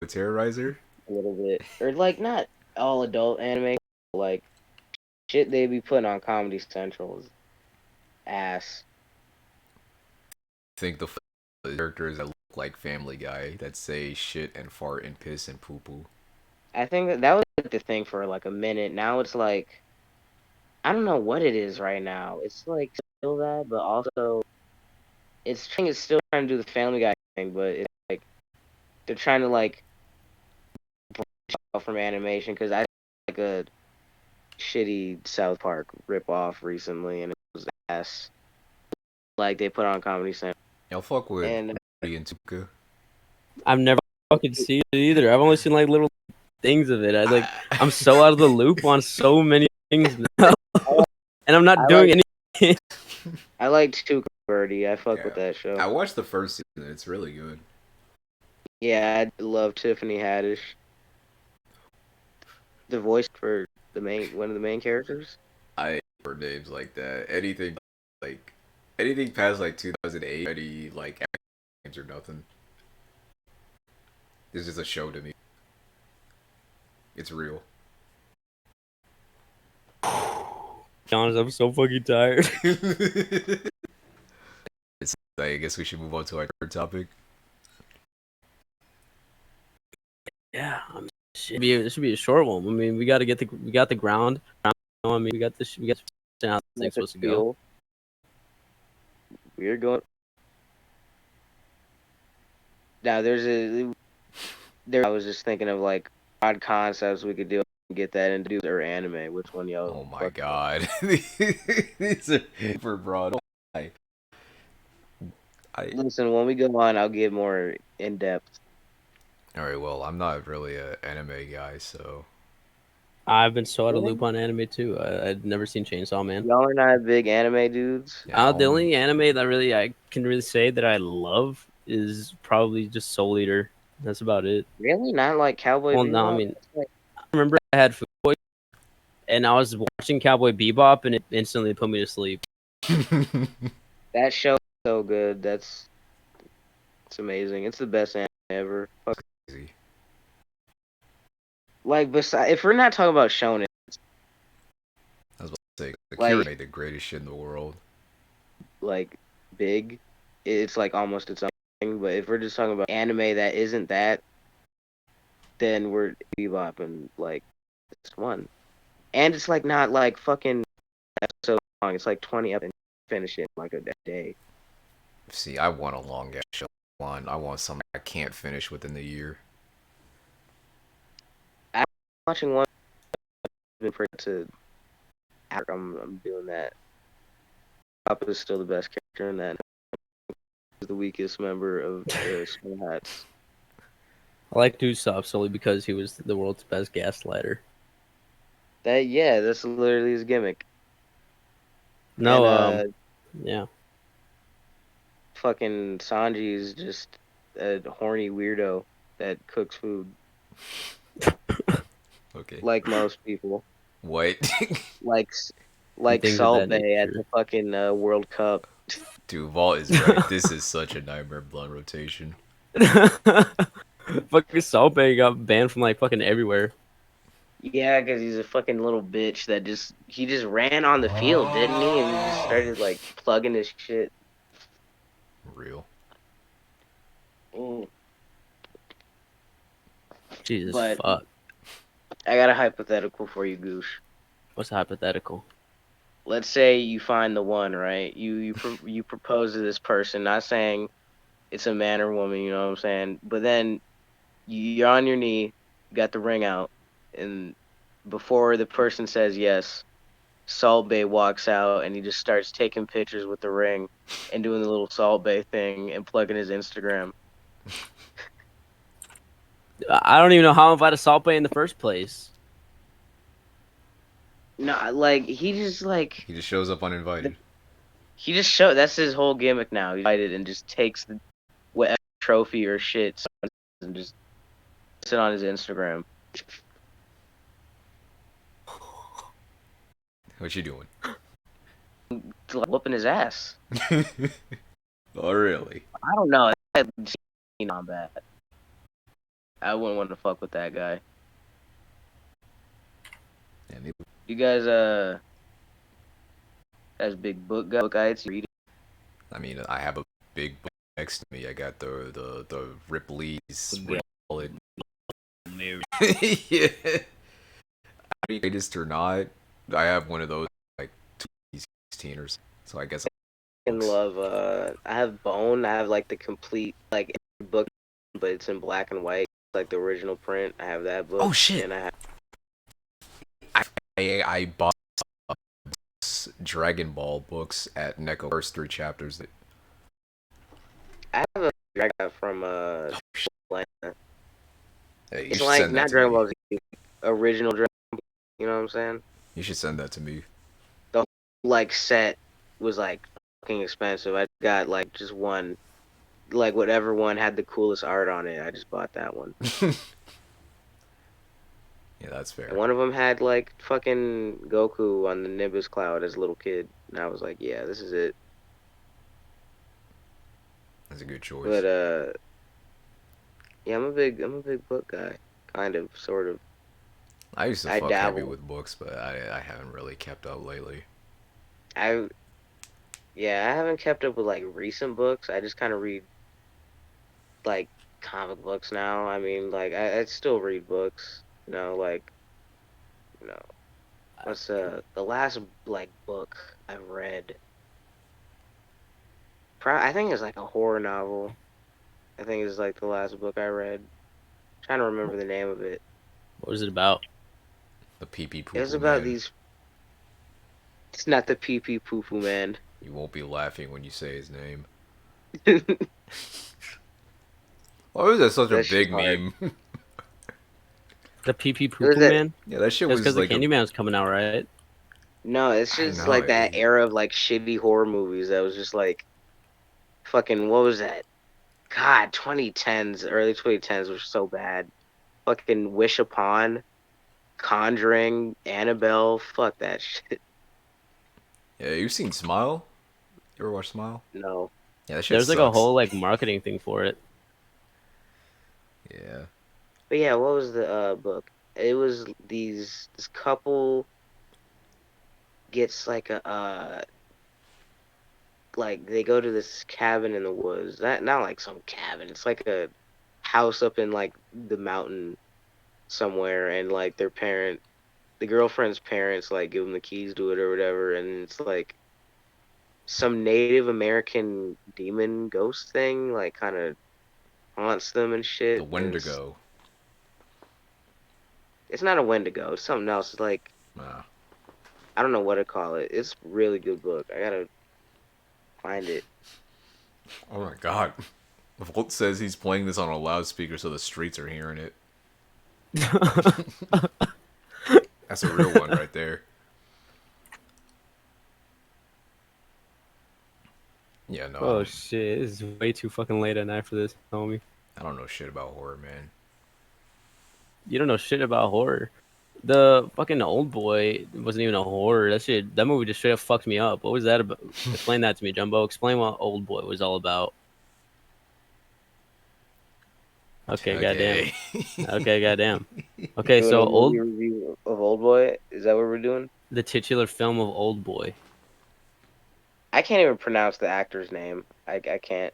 Speaker 2: the Terrorizer.
Speaker 3: a little bit, or like not all adult anime, like shit they be putting on Comedy Central is ass.
Speaker 2: I think the characters that look like Family Guy that say shit and fart and piss and poo poo.
Speaker 3: I think that was like the thing for like a minute. Now it's like I don't know what it is right now. It's like still that, but also it's still trying to do the Family Guy thing, but it's like they're trying to like branch off from animation because I like a shitty South Park rip off recently, and it was ass. Like they put on Comedy Central,
Speaker 2: Y'all fuck with
Speaker 3: and
Speaker 2: Rudy and Tuka.
Speaker 1: I've never fucking seen it either. I've only seen like little things of it. I'm so out of the loop on so many things now, and I'm not
Speaker 3: I
Speaker 1: doing
Speaker 3: like
Speaker 1: anything.
Speaker 3: I like Tuca Birdie. I fuck
Speaker 2: Yeah.
Speaker 3: with that show.
Speaker 2: I watched the first season. It's really good.
Speaker 3: Yeah, I love Tiffany Haddish. The voice for the main one of the main characters.
Speaker 2: I for names like that. Like anything past like 2008, any like names or nothing. This is a show to me. It's real.
Speaker 1: To be honest, I'm so fucking tired.
Speaker 2: It's, I guess we should move on to our third topic.
Speaker 1: Yeah, it should be a short one. I mean, we got the ground. I mean, we got how this thing's supposed to go.
Speaker 3: Feel. We're going. Now I was just thinking of like odd concepts we could do and get that into or anime. Which one y'all?
Speaker 2: Oh my
Speaker 3: fuck
Speaker 2: god. These are super broad. I
Speaker 3: Listen, when we go on, I'll get more in depth.
Speaker 2: Alright, well, I'm not really a anime guy, so
Speaker 1: I've been so out of
Speaker 3: Really?
Speaker 1: loop on anime too. I'd never seen Chainsaw Man.
Speaker 3: Y'all are not big anime dudes.
Speaker 2: yeah,
Speaker 1: The only anime that really I can really say that I love is probably just Soul Eater. That's about it.
Speaker 3: Really, not like Cowboy
Speaker 1: Well,
Speaker 3: Bebop.
Speaker 1: no, I mean,
Speaker 3: It's like-
Speaker 1: I remember I had Food Boy, and I was watching Cowboy Bebop, and it instantly put me to sleep.
Speaker 3: that show is so good. It's amazing. It's the best anime ever. Fuck.
Speaker 2: Crazy.
Speaker 3: Like, if we're not talking about shonen,
Speaker 2: I was about to say, Akira
Speaker 3: Like-
Speaker 2: made the greatest shit in the world.
Speaker 3: like big, it's like almost its own thing. But if we're just talking about anime that isn't that, then we're Bebop and like it's one. And it's like not like fucking episode long. It's like 20 up and finish it in like a day.
Speaker 2: See, I want a long ass show. I want something I can't finish within the year.
Speaker 3: Watching one, been to. I'm doing that. Papa is still the best character in that. He's the weakest member of the Small Hats.
Speaker 1: I like Usopp solely because he was the world's best gaslighter.
Speaker 3: That's literally his gimmick.
Speaker 1: No,
Speaker 3: And,
Speaker 1: yeah.
Speaker 3: fucking Sanji is just a horny weirdo that cooks food
Speaker 2: Okay.
Speaker 3: like most people.
Speaker 2: What?
Speaker 3: Like
Speaker 1: Things of
Speaker 3: Salt
Speaker 1: that
Speaker 3: Bay at
Speaker 1: nature.
Speaker 3: the fucking World Cup.
Speaker 2: Dude, Vault is right. This is such a nightmare blood rotation.
Speaker 1: Fucking Salt Bay got banned from like fucking everywhere.
Speaker 3: Yeah, because he's a fucking little bitch that he just ran on the field, didn't he? And he just started like plugging his shit.
Speaker 2: Real.
Speaker 3: Mm.
Speaker 1: Jesus
Speaker 3: But-
Speaker 1: fuck.
Speaker 3: I got a hypothetical for you, Goosh.
Speaker 1: What's hypothetical?
Speaker 3: Let's say you find the one, right? You propose to this person, not saying it's a man or woman, you know what I'm saying? But then you're on your knee, you got the ring out, and before the person says yes, Salt Bay walks out and he just starts taking pictures with the ring and doing the little Salt Bay thing and plugging his Instagram.
Speaker 1: I don't even know how I invited Salt Bay in the first place.
Speaker 3: No, like he just
Speaker 2: He just shows up uninvited.
Speaker 3: he just show that's his whole gimmick now. He's invited and just takes whatever trophy or shit and just sit on his Instagram.
Speaker 2: What you doing?
Speaker 3: Like, whooping his ass.
Speaker 2: Oh, really?
Speaker 3: I don't know. That's not bad. I wouldn't want to fuck with that guy.
Speaker 2: Yeah, maybe.
Speaker 3: You guys, as big book guys, read it.
Speaker 2: I mean, I have a big book next to me. I got the Ripley's. What do you call it? Yeah. Greatest or not, I have one of those like 2016 or so. So I guess
Speaker 3: In
Speaker 2: books.
Speaker 3: love. I have Bone. I have like the complete like book, but it's in black and white, like the original print. I have that book.
Speaker 2: Oh shit!
Speaker 3: And I have
Speaker 2: I bought Dragon Ball books at Neko. First 3 chapters.
Speaker 3: a I got from
Speaker 2: Oh, shit.
Speaker 3: Atlanta.
Speaker 2: Hey, you
Speaker 3: It's
Speaker 2: should
Speaker 3: like
Speaker 2: send that
Speaker 3: not
Speaker 2: to
Speaker 3: Dragon
Speaker 2: me.
Speaker 3: Ball Z, original Dragon Ball. You know what I'm saying?
Speaker 2: You should send that to me.
Speaker 3: The whole, like set was like fucking expensive. I got like just one, like whatever one had the coolest art on it. I just bought that one.
Speaker 2: Yeah, that's fair.
Speaker 3: And one of them had like fucking Goku on the Nimbus cloud as a little kid, and I was like, yeah, this is it.
Speaker 2: That's a good choice.
Speaker 3: But yeah, I'm a big book guy, kind of, sort of.
Speaker 2: I used to
Speaker 3: I
Speaker 2: fuck heavy
Speaker 3: dabble.
Speaker 2: with books, but I haven't really kept up lately.
Speaker 3: I Yeah, I haven't kept up with like recent books. I just kind of read like comic books now. I mean, like I still read books. Like you know, what's the last like book I read? I think it's like a horror novel. I think it's like the last book I read. Trying to remember the name of it.
Speaker 1: What was it about?
Speaker 2: The pee pee
Speaker 3: It
Speaker 2: poo
Speaker 3: was
Speaker 2: poo
Speaker 3: about
Speaker 2: man.
Speaker 3: these. It's not the pee pee poo poo man.
Speaker 2: You won't be laughing when you say his name.
Speaker 3: That
Speaker 2: Why was that such a
Speaker 3: shit's
Speaker 2: big
Speaker 3: hard.
Speaker 2: meme?
Speaker 1: The pee pee poo
Speaker 3: It was
Speaker 1: poo
Speaker 3: that.
Speaker 1: man?
Speaker 2: Yeah, that shit
Speaker 1: That's
Speaker 2: was
Speaker 1: because the
Speaker 2: like a.
Speaker 1: Candyman's coming out, right?
Speaker 3: No, it's
Speaker 2: I
Speaker 3: just
Speaker 2: know.
Speaker 3: like that era of like shitty horror movies that was just like fucking. What was that? God, 2010s, early 2010s were so bad. Fucking Wish Upon, Conjuring, Annabelle. Fuck that shit.
Speaker 2: Yeah, you've seen Smile? You ever watch Smile?
Speaker 3: No.
Speaker 2: Yeah, that shit
Speaker 1: There's like a
Speaker 2: sucks.
Speaker 1: whole like marketing thing for it.
Speaker 2: Yeah.
Speaker 3: But yeah, what was the book? It was this couple gets like a like they go to this cabin in the woods. Not like some cabin. It's like a house up in like the mountain somewhere, and like the girlfriend's parents like give them the keys to it or whatever, and it's like some Native American demon ghost thing like kind of haunts them and
Speaker 2: The
Speaker 3: shit. And
Speaker 2: Wendigo.
Speaker 3: it's not a Wendigo. It's something else. It's like
Speaker 2: Nah.
Speaker 3: I don't know what to call it. It's a really good book. I gotta find it.
Speaker 2: Oh my god. Volt says he's playing this on a loudspeaker so the streets are hearing it. That's a real one right there. Yeah, no,
Speaker 1: Oh shit, it's way too fucking late at night for this, homie.
Speaker 2: I don't know shit about horror, man.
Speaker 1: You don't know shit about horror. The fucking Old Boy wasn't even a horror. That movie just straight up fucked me up. What was that about? Explain that to me, Jumbo. Explain what Old Boy was all about. Okay, goddamn.
Speaker 2: Okay.
Speaker 1: Okay, goddamn. Okay,
Speaker 3: Doing a
Speaker 1: so
Speaker 3: movie review of Old Boy. Is that what we're doing?
Speaker 1: the titular film of Old Boy.
Speaker 3: I can't even pronounce the actor's name. I can't.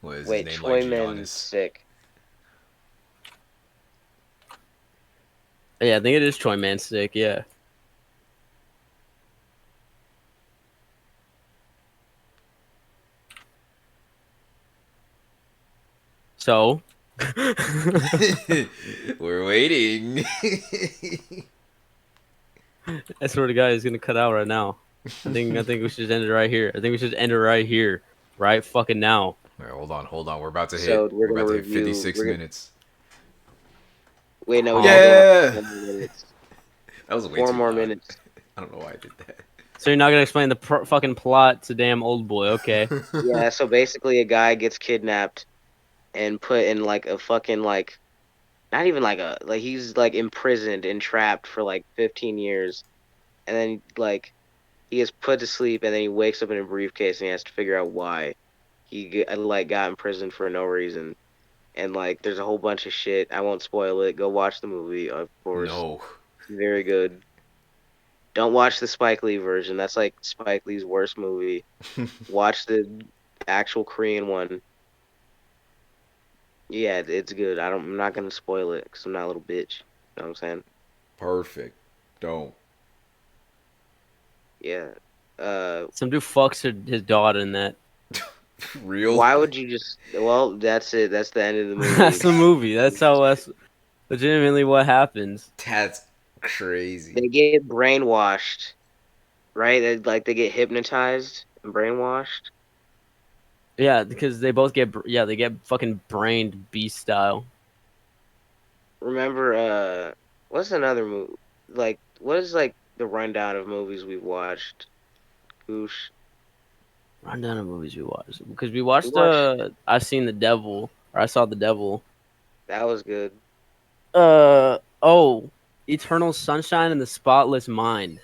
Speaker 2: What is his
Speaker 3: Wait,
Speaker 2: name like
Speaker 3: Choyman
Speaker 2: Giannis?
Speaker 3: Sick.
Speaker 1: Yeah, I think it is Troy Manstick. Yeah. So.
Speaker 2: We're waiting.
Speaker 1: I swear to God, it's gonna cut out right now. I think we should end it right here. I think we should end it right here, right fucking now.
Speaker 2: Alright, hold on. We're about to
Speaker 3: So
Speaker 2: hit.
Speaker 3: we're
Speaker 2: We're
Speaker 3: gonna
Speaker 2: about to hit
Speaker 3: review.
Speaker 2: 56 minutes.
Speaker 3: Wait, no, we
Speaker 1: Huh?
Speaker 3: gotta
Speaker 2: Yeah.
Speaker 3: go 4 more minutes.
Speaker 2: That was way
Speaker 3: 4
Speaker 2: too
Speaker 3: more
Speaker 2: loud.
Speaker 3: minutes.
Speaker 2: I don't know why I did that.
Speaker 1: So you're not gonna explain the fucking plot to damn Old Boy, okay?
Speaker 3: Yeah, so basically a guy gets kidnapped and put in like a fucking like not even like he's like imprisoned and trapped for like 15 years, and then like he gets put to sleep, and then he wakes up in a briefcase, and he has to figure out why like got imprisoned for no reason. And like there's a whole bunch of shit. I won't spoil it. Go watch the movie, of course.
Speaker 2: No.
Speaker 3: It's very good. Don't watch the Spike Lee version. That's like Spike Lee's worst movie. Watch the actual Korean one. Yeah, it's good. I'm not gonna spoil it because I'm not a little bitch. You know what I'm saying?
Speaker 2: Perfect. Don't.
Speaker 3: Yeah.
Speaker 1: Some dude fucks his daughter in that.
Speaker 2: Real?
Speaker 3: Why would you just? Well, that's it. That's the end of the
Speaker 1: That's
Speaker 3: movie.
Speaker 1: the movie. That's legitimately what happens.
Speaker 2: That's crazy.
Speaker 3: They get brainwashed, right? Like they get hypnotized and brainwashed.
Speaker 1: Yeah, because they both get they get fucking brained beast style.
Speaker 3: Remember, what's another movie? Like, what is like the rundown of movies we've watched? Goosh.
Speaker 1: Rundown of movies we watched because we
Speaker 3: We
Speaker 1: watched
Speaker 3: watched.
Speaker 1: I seen the devil or I saw the devil.
Speaker 3: That was good.
Speaker 1: Oh, Eternal Sunshine and the Spotless Mind.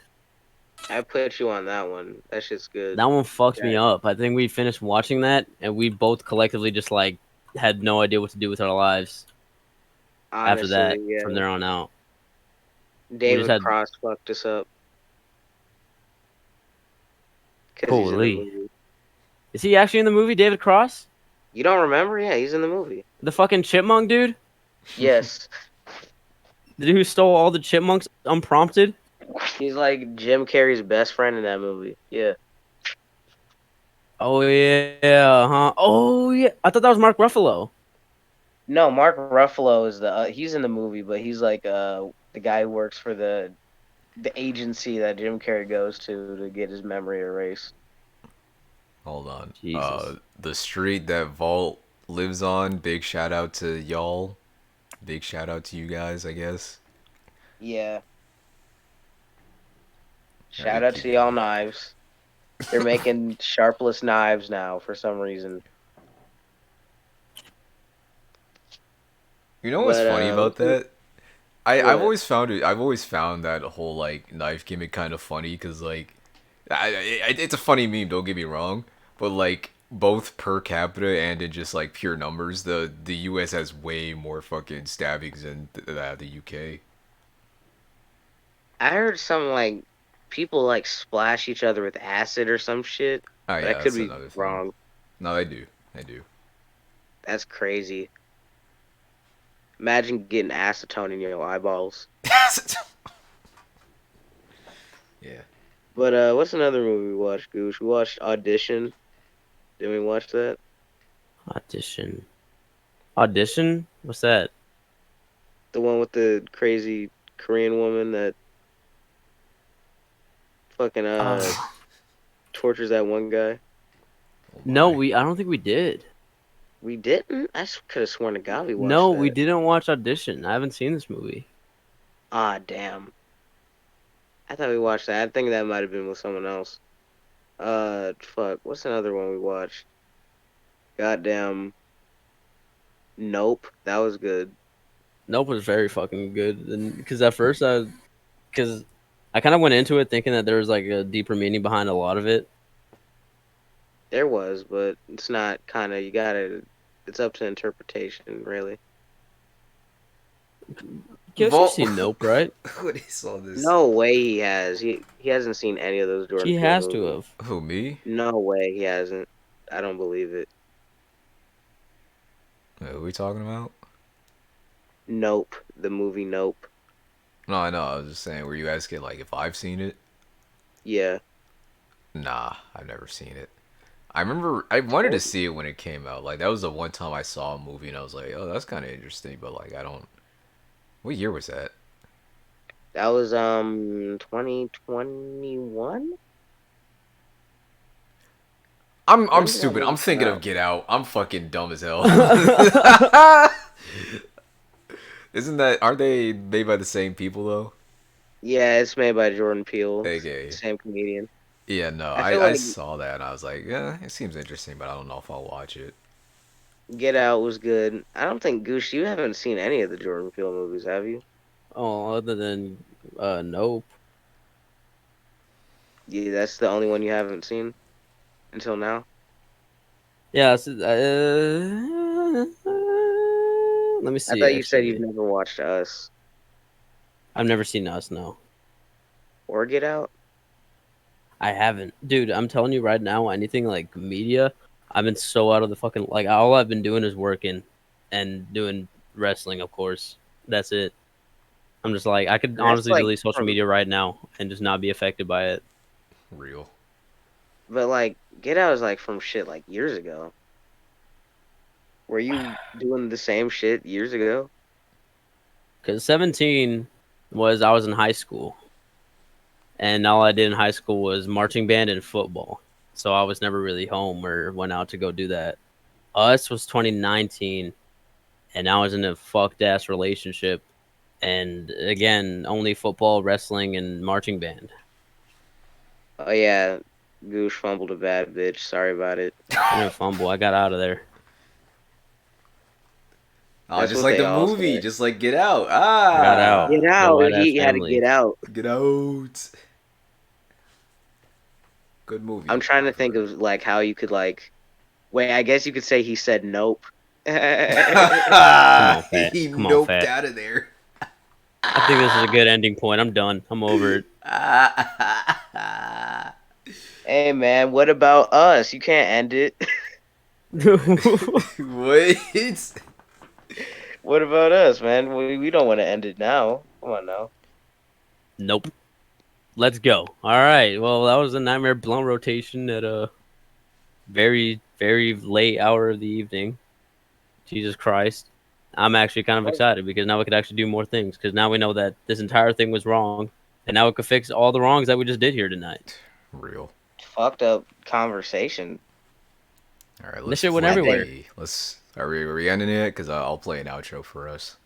Speaker 3: I put you on that one. That shit's good.
Speaker 1: That one fucked me
Speaker 3: Yeah,
Speaker 1: up. I think we finished watching that and we both collectively just like had no idea what to do with our lives after that.
Speaker 3: honestly,
Speaker 1: From
Speaker 3: yeah.
Speaker 1: there on out, we just
Speaker 3: David
Speaker 1: had
Speaker 3: Cross fucked us up because he's in the
Speaker 1: holy.
Speaker 3: movie.
Speaker 1: Is he actually in the movie? David Cross,
Speaker 3: You don't remember? Yeah, he's in the movie.
Speaker 1: the fucking chipmunk dude,
Speaker 3: Yes,
Speaker 1: the dude who stole all the chipmunks unprompted.
Speaker 3: he's like Jim Carrey's best friend in that movie. Yeah.
Speaker 1: Oh yeah, huh? Oh yeah, I thought that was Mark Ruffalo.
Speaker 3: No, Mark Ruffalo is the he's in the movie, but he's like the guy who works for the agency that Jim Carrey goes to get his memory erased.
Speaker 2: Hold on.
Speaker 1: Jesus.
Speaker 2: The street that Vault lives on. Big shout out to y'all. Big shout out to you guys, I guess.
Speaker 3: Yeah.
Speaker 2: All right,
Speaker 3: Shout out
Speaker 2: keep
Speaker 3: to y'all
Speaker 2: going.
Speaker 3: knives. They're making sharpless knives now for some reason.
Speaker 2: You know what's
Speaker 3: But
Speaker 2: funny about that? I've
Speaker 3: what?
Speaker 2: always found it. I've always found that whole like knife gimmick kind of funny because like, it's a funny meme. Don't get me wrong, but like both per capita and in just like pure numbers, the U.S. has way more fucking stabbings than the U.K.
Speaker 3: I heard some like people like splash each other with acid or some shit,
Speaker 2: Oh
Speaker 3: but I
Speaker 2: yeah,
Speaker 3: could
Speaker 2: that's
Speaker 3: be
Speaker 2: another thing.
Speaker 3: wrong.
Speaker 2: No, they do. They do.
Speaker 3: That's crazy. Imagine getting acetone in your eyeballs.
Speaker 2: Yeah.
Speaker 3: But what's another movie we watched, Gooch? We watched Audition. Did we watch that?
Speaker 1: Audition. Audition? What's that?
Speaker 3: The one with the crazy Korean woman that fucking
Speaker 1: Uh,
Speaker 3: tortures that one guy.
Speaker 2: Oh
Speaker 1: no,
Speaker 2: my.
Speaker 1: I don't think we did.
Speaker 3: We didn't. I could have sworn to God we
Speaker 1: No,
Speaker 3: watched
Speaker 1: we
Speaker 3: that.
Speaker 1: didn't watch Audition. I haven't seen this movie.
Speaker 3: Ah, damn. I thought we watched that. I think that might have been with someone else. Fuck. What's another one we watched? Goddamn. Nope. That was good.
Speaker 1: Nope was very fucking good. And because at first because I kind of went into it thinking that there was like a deeper meaning behind a lot of it.
Speaker 3: There was, but it's not kind of. You gotta. It's up to interpretation, really.
Speaker 1: Guess you've
Speaker 2: Vault.
Speaker 1: seen Nope, right?
Speaker 2: What is all this?
Speaker 3: No way he has. He hasn't seen any of those Jordan
Speaker 1: He
Speaker 3: Peele
Speaker 1: has to
Speaker 3: movies.
Speaker 1: have.
Speaker 2: Who, me?
Speaker 3: No way he hasn't. I don't believe it.
Speaker 2: Who are we talking about?
Speaker 3: Nope. The movie Nope.
Speaker 2: No, I know. I was just saying, were you asking like if I've seen it?
Speaker 3: Yeah.
Speaker 2: Nah, I've never seen it. I remember I wanted to see it when it came out. Like that was the one time I saw a movie and I was like, "Oh, that's kind of interesting." But like, I don't. What year was that?
Speaker 3: That was 2021.
Speaker 2: I'm
Speaker 3: When did that
Speaker 2: stupid. I'm
Speaker 3: movie come
Speaker 2: thinking of
Speaker 3: out?
Speaker 2: Get Out. I'm fucking dumb as hell. Isn't that? Aren't they made by the same people though?
Speaker 3: Yeah, it's made by Jordan Peele,
Speaker 2: Okay.
Speaker 3: same comedian.
Speaker 2: Yeah, no.
Speaker 3: I feel
Speaker 2: I
Speaker 3: like
Speaker 2: saw that and I was like, yeah, it seems interesting, but I don't know if I'll watch it.
Speaker 3: Get Out was good. I don't think Goose, you haven't seen any of the Jordan Peele movies, have you?
Speaker 1: Oh, other than Nope.
Speaker 3: Yeah, that's the only one you haven't seen until now.
Speaker 1: Yeah. Let me
Speaker 3: I
Speaker 1: see.
Speaker 3: thought you said you've
Speaker 1: Actually,
Speaker 3: never watched Us
Speaker 1: I've never seen Us. No,
Speaker 3: or Get Out.
Speaker 1: I haven't, dude. I'm telling you right now, anything like media, I've been so out of the fucking like. All I've been doing is working and doing wrestling, of course. That's it. I'm just like I could
Speaker 3: And that's
Speaker 1: honestly
Speaker 3: like
Speaker 1: delete social
Speaker 3: from,
Speaker 1: media right now and just not be affected by it.
Speaker 2: Real.
Speaker 3: but like Get Out is like from shit like years ago. Were you doing the same shit years ago?
Speaker 1: Because 17 was I was in high school, and all I did in high school was marching band and football. So I was never really home or went out to go do that. Us was 2019, and I was in a fucked ass relationship, and again, only football, wrestling, and marching band.
Speaker 3: Oh yeah, Goose fumbled a bad bitch. Sorry about it.
Speaker 1: I didn't fumble. I got out of there.
Speaker 2: Oh,
Speaker 3: That's
Speaker 2: just
Speaker 3: what
Speaker 2: like
Speaker 3: they
Speaker 2: the
Speaker 3: all
Speaker 2: movie,
Speaker 3: say.
Speaker 2: just like Get Out.
Speaker 1: I got out.
Speaker 3: Get
Speaker 2: Ah,
Speaker 1: Good
Speaker 3: out.
Speaker 1: white ass
Speaker 3: He had to
Speaker 1: family.
Speaker 3: get out.
Speaker 2: Get Out. Good movie.
Speaker 3: I'm trying to think of like how you could like. Wait, I guess you could say he said nope.
Speaker 1: Come on, fat.
Speaker 2: He
Speaker 1: Come on,
Speaker 2: noped
Speaker 1: fat.
Speaker 2: out of there.
Speaker 1: I think this is a good ending point. I'm done. I'm over it.
Speaker 3: Hey man, what about us? You can't end it.
Speaker 2: What?
Speaker 3: What about us, man? We don't want to end it now. Come on now.
Speaker 1: Nope. Let's go. All right. Well, that was a nightmare blunt rotation at a very, very late hour of the evening. Jesus Christ. I'm actually kind of excited because now we could actually do more things because now we know that this entire thing was wrong and now we could fix all the wrongs that we just did here tonight.
Speaker 2: Real.
Speaker 3: Fucked up conversation.
Speaker 2: All right,
Speaker 1: This
Speaker 2: let's
Speaker 1: shit went
Speaker 2: play
Speaker 1: everywhere.
Speaker 2: the. Let's. Are we ending it? Because I'll play an outro for us.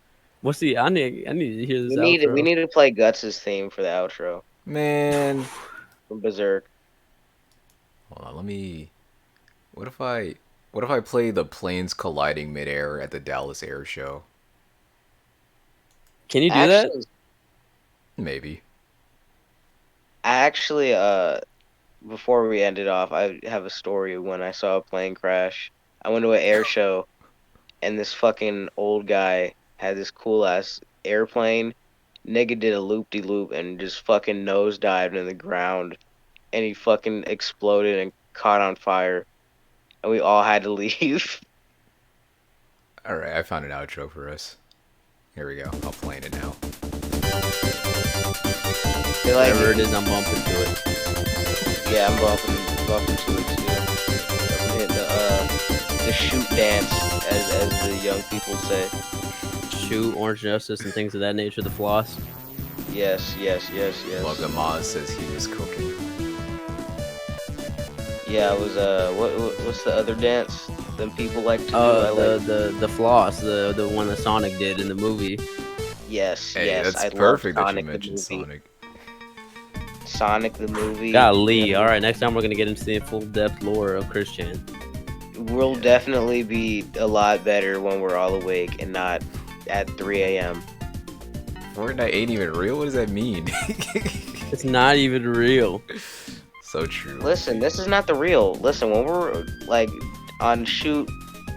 Speaker 1: What's the? I need to hear this
Speaker 3: We
Speaker 1: outro.
Speaker 3: need to play Guts' theme for the outro
Speaker 2: Man,
Speaker 3: from Berserk.
Speaker 2: hold on. Let me. What if I. What if I play the planes colliding midair at the Dallas Air Show?
Speaker 1: Can you do that?
Speaker 3: Actually,
Speaker 2: Maybe.
Speaker 3: actually, before we end it off, I have a story when I saw a plane crash. I went to an air show and this fucking old guy had this cool ass airplane. Nigga did a loop de loop and just fucking nosedived in the ground and he fucking exploded and caught on fire and we all had to leave.
Speaker 2: All right, I found an outro for us. Here we go. I'll play it now.
Speaker 3: They like
Speaker 1: Whatever it
Speaker 3: it.
Speaker 1: is, I'm bumping to it.
Speaker 3: Yeah, I'm bumping to it too. I'm hitting the shoot dance as the young people say.
Speaker 1: Shoot, Orange Justice, and things of that nature. The floss.
Speaker 3: Yes.
Speaker 2: Logan Maz says he was cooking.
Speaker 3: Yeah, it was what's the other dance them people like to do?
Speaker 1: The floss, the one that Sonic did in the movie.
Speaker 3: Yes,
Speaker 2: Hey,
Speaker 3: yes.
Speaker 2: that's
Speaker 3: I love
Speaker 2: perfect that you
Speaker 3: Sonic the
Speaker 2: mentioned
Speaker 3: movie.
Speaker 2: Sonic.
Speaker 3: Sonic the movie.
Speaker 1: Golly. All right, next time we're gonna get into the full depth lore of Christian.
Speaker 3: We'll definitely be a lot better when we're all awake and not at 3 a.m.
Speaker 2: Fortnite ain't even real? What does that mean?
Speaker 1: It's not even real.
Speaker 2: So true.
Speaker 3: Listen, this is not the real. Listen, when we're like on shoot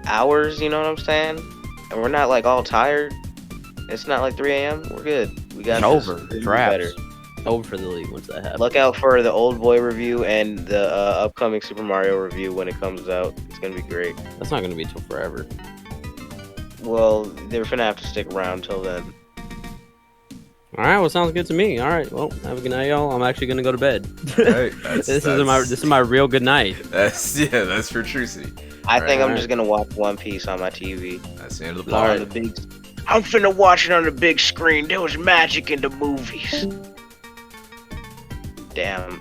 Speaker 3: hours, you know what I'm saying? And we're not like all tired. It's not like 3 a.m. We're good. We got
Speaker 1: It's
Speaker 3: this.
Speaker 1: over.
Speaker 3: It'll be
Speaker 1: Traps.
Speaker 3: better.
Speaker 1: Over for the league once that happens.
Speaker 3: Look out for the Old Boy review and the upcoming Super Mario review when it comes out. It's gonna be great.
Speaker 1: That's not gonna be till forever.
Speaker 3: Well, they're gonna have to stick around till then.
Speaker 1: All right, well, sounds good to me. All right, well, have a good night, y'all. I'm actually gonna go to bed.
Speaker 2: Right,
Speaker 1: This is my real good night.
Speaker 2: That's for Trucy.
Speaker 3: I think I'm
Speaker 1: Alright.
Speaker 3: just gonna watch One Piece on my TV.
Speaker 2: That's the end of the
Speaker 1: All
Speaker 2: pod.
Speaker 1: right.
Speaker 3: On the big. I'm finna watch it on the big screen. There was magic in the movies. Damn.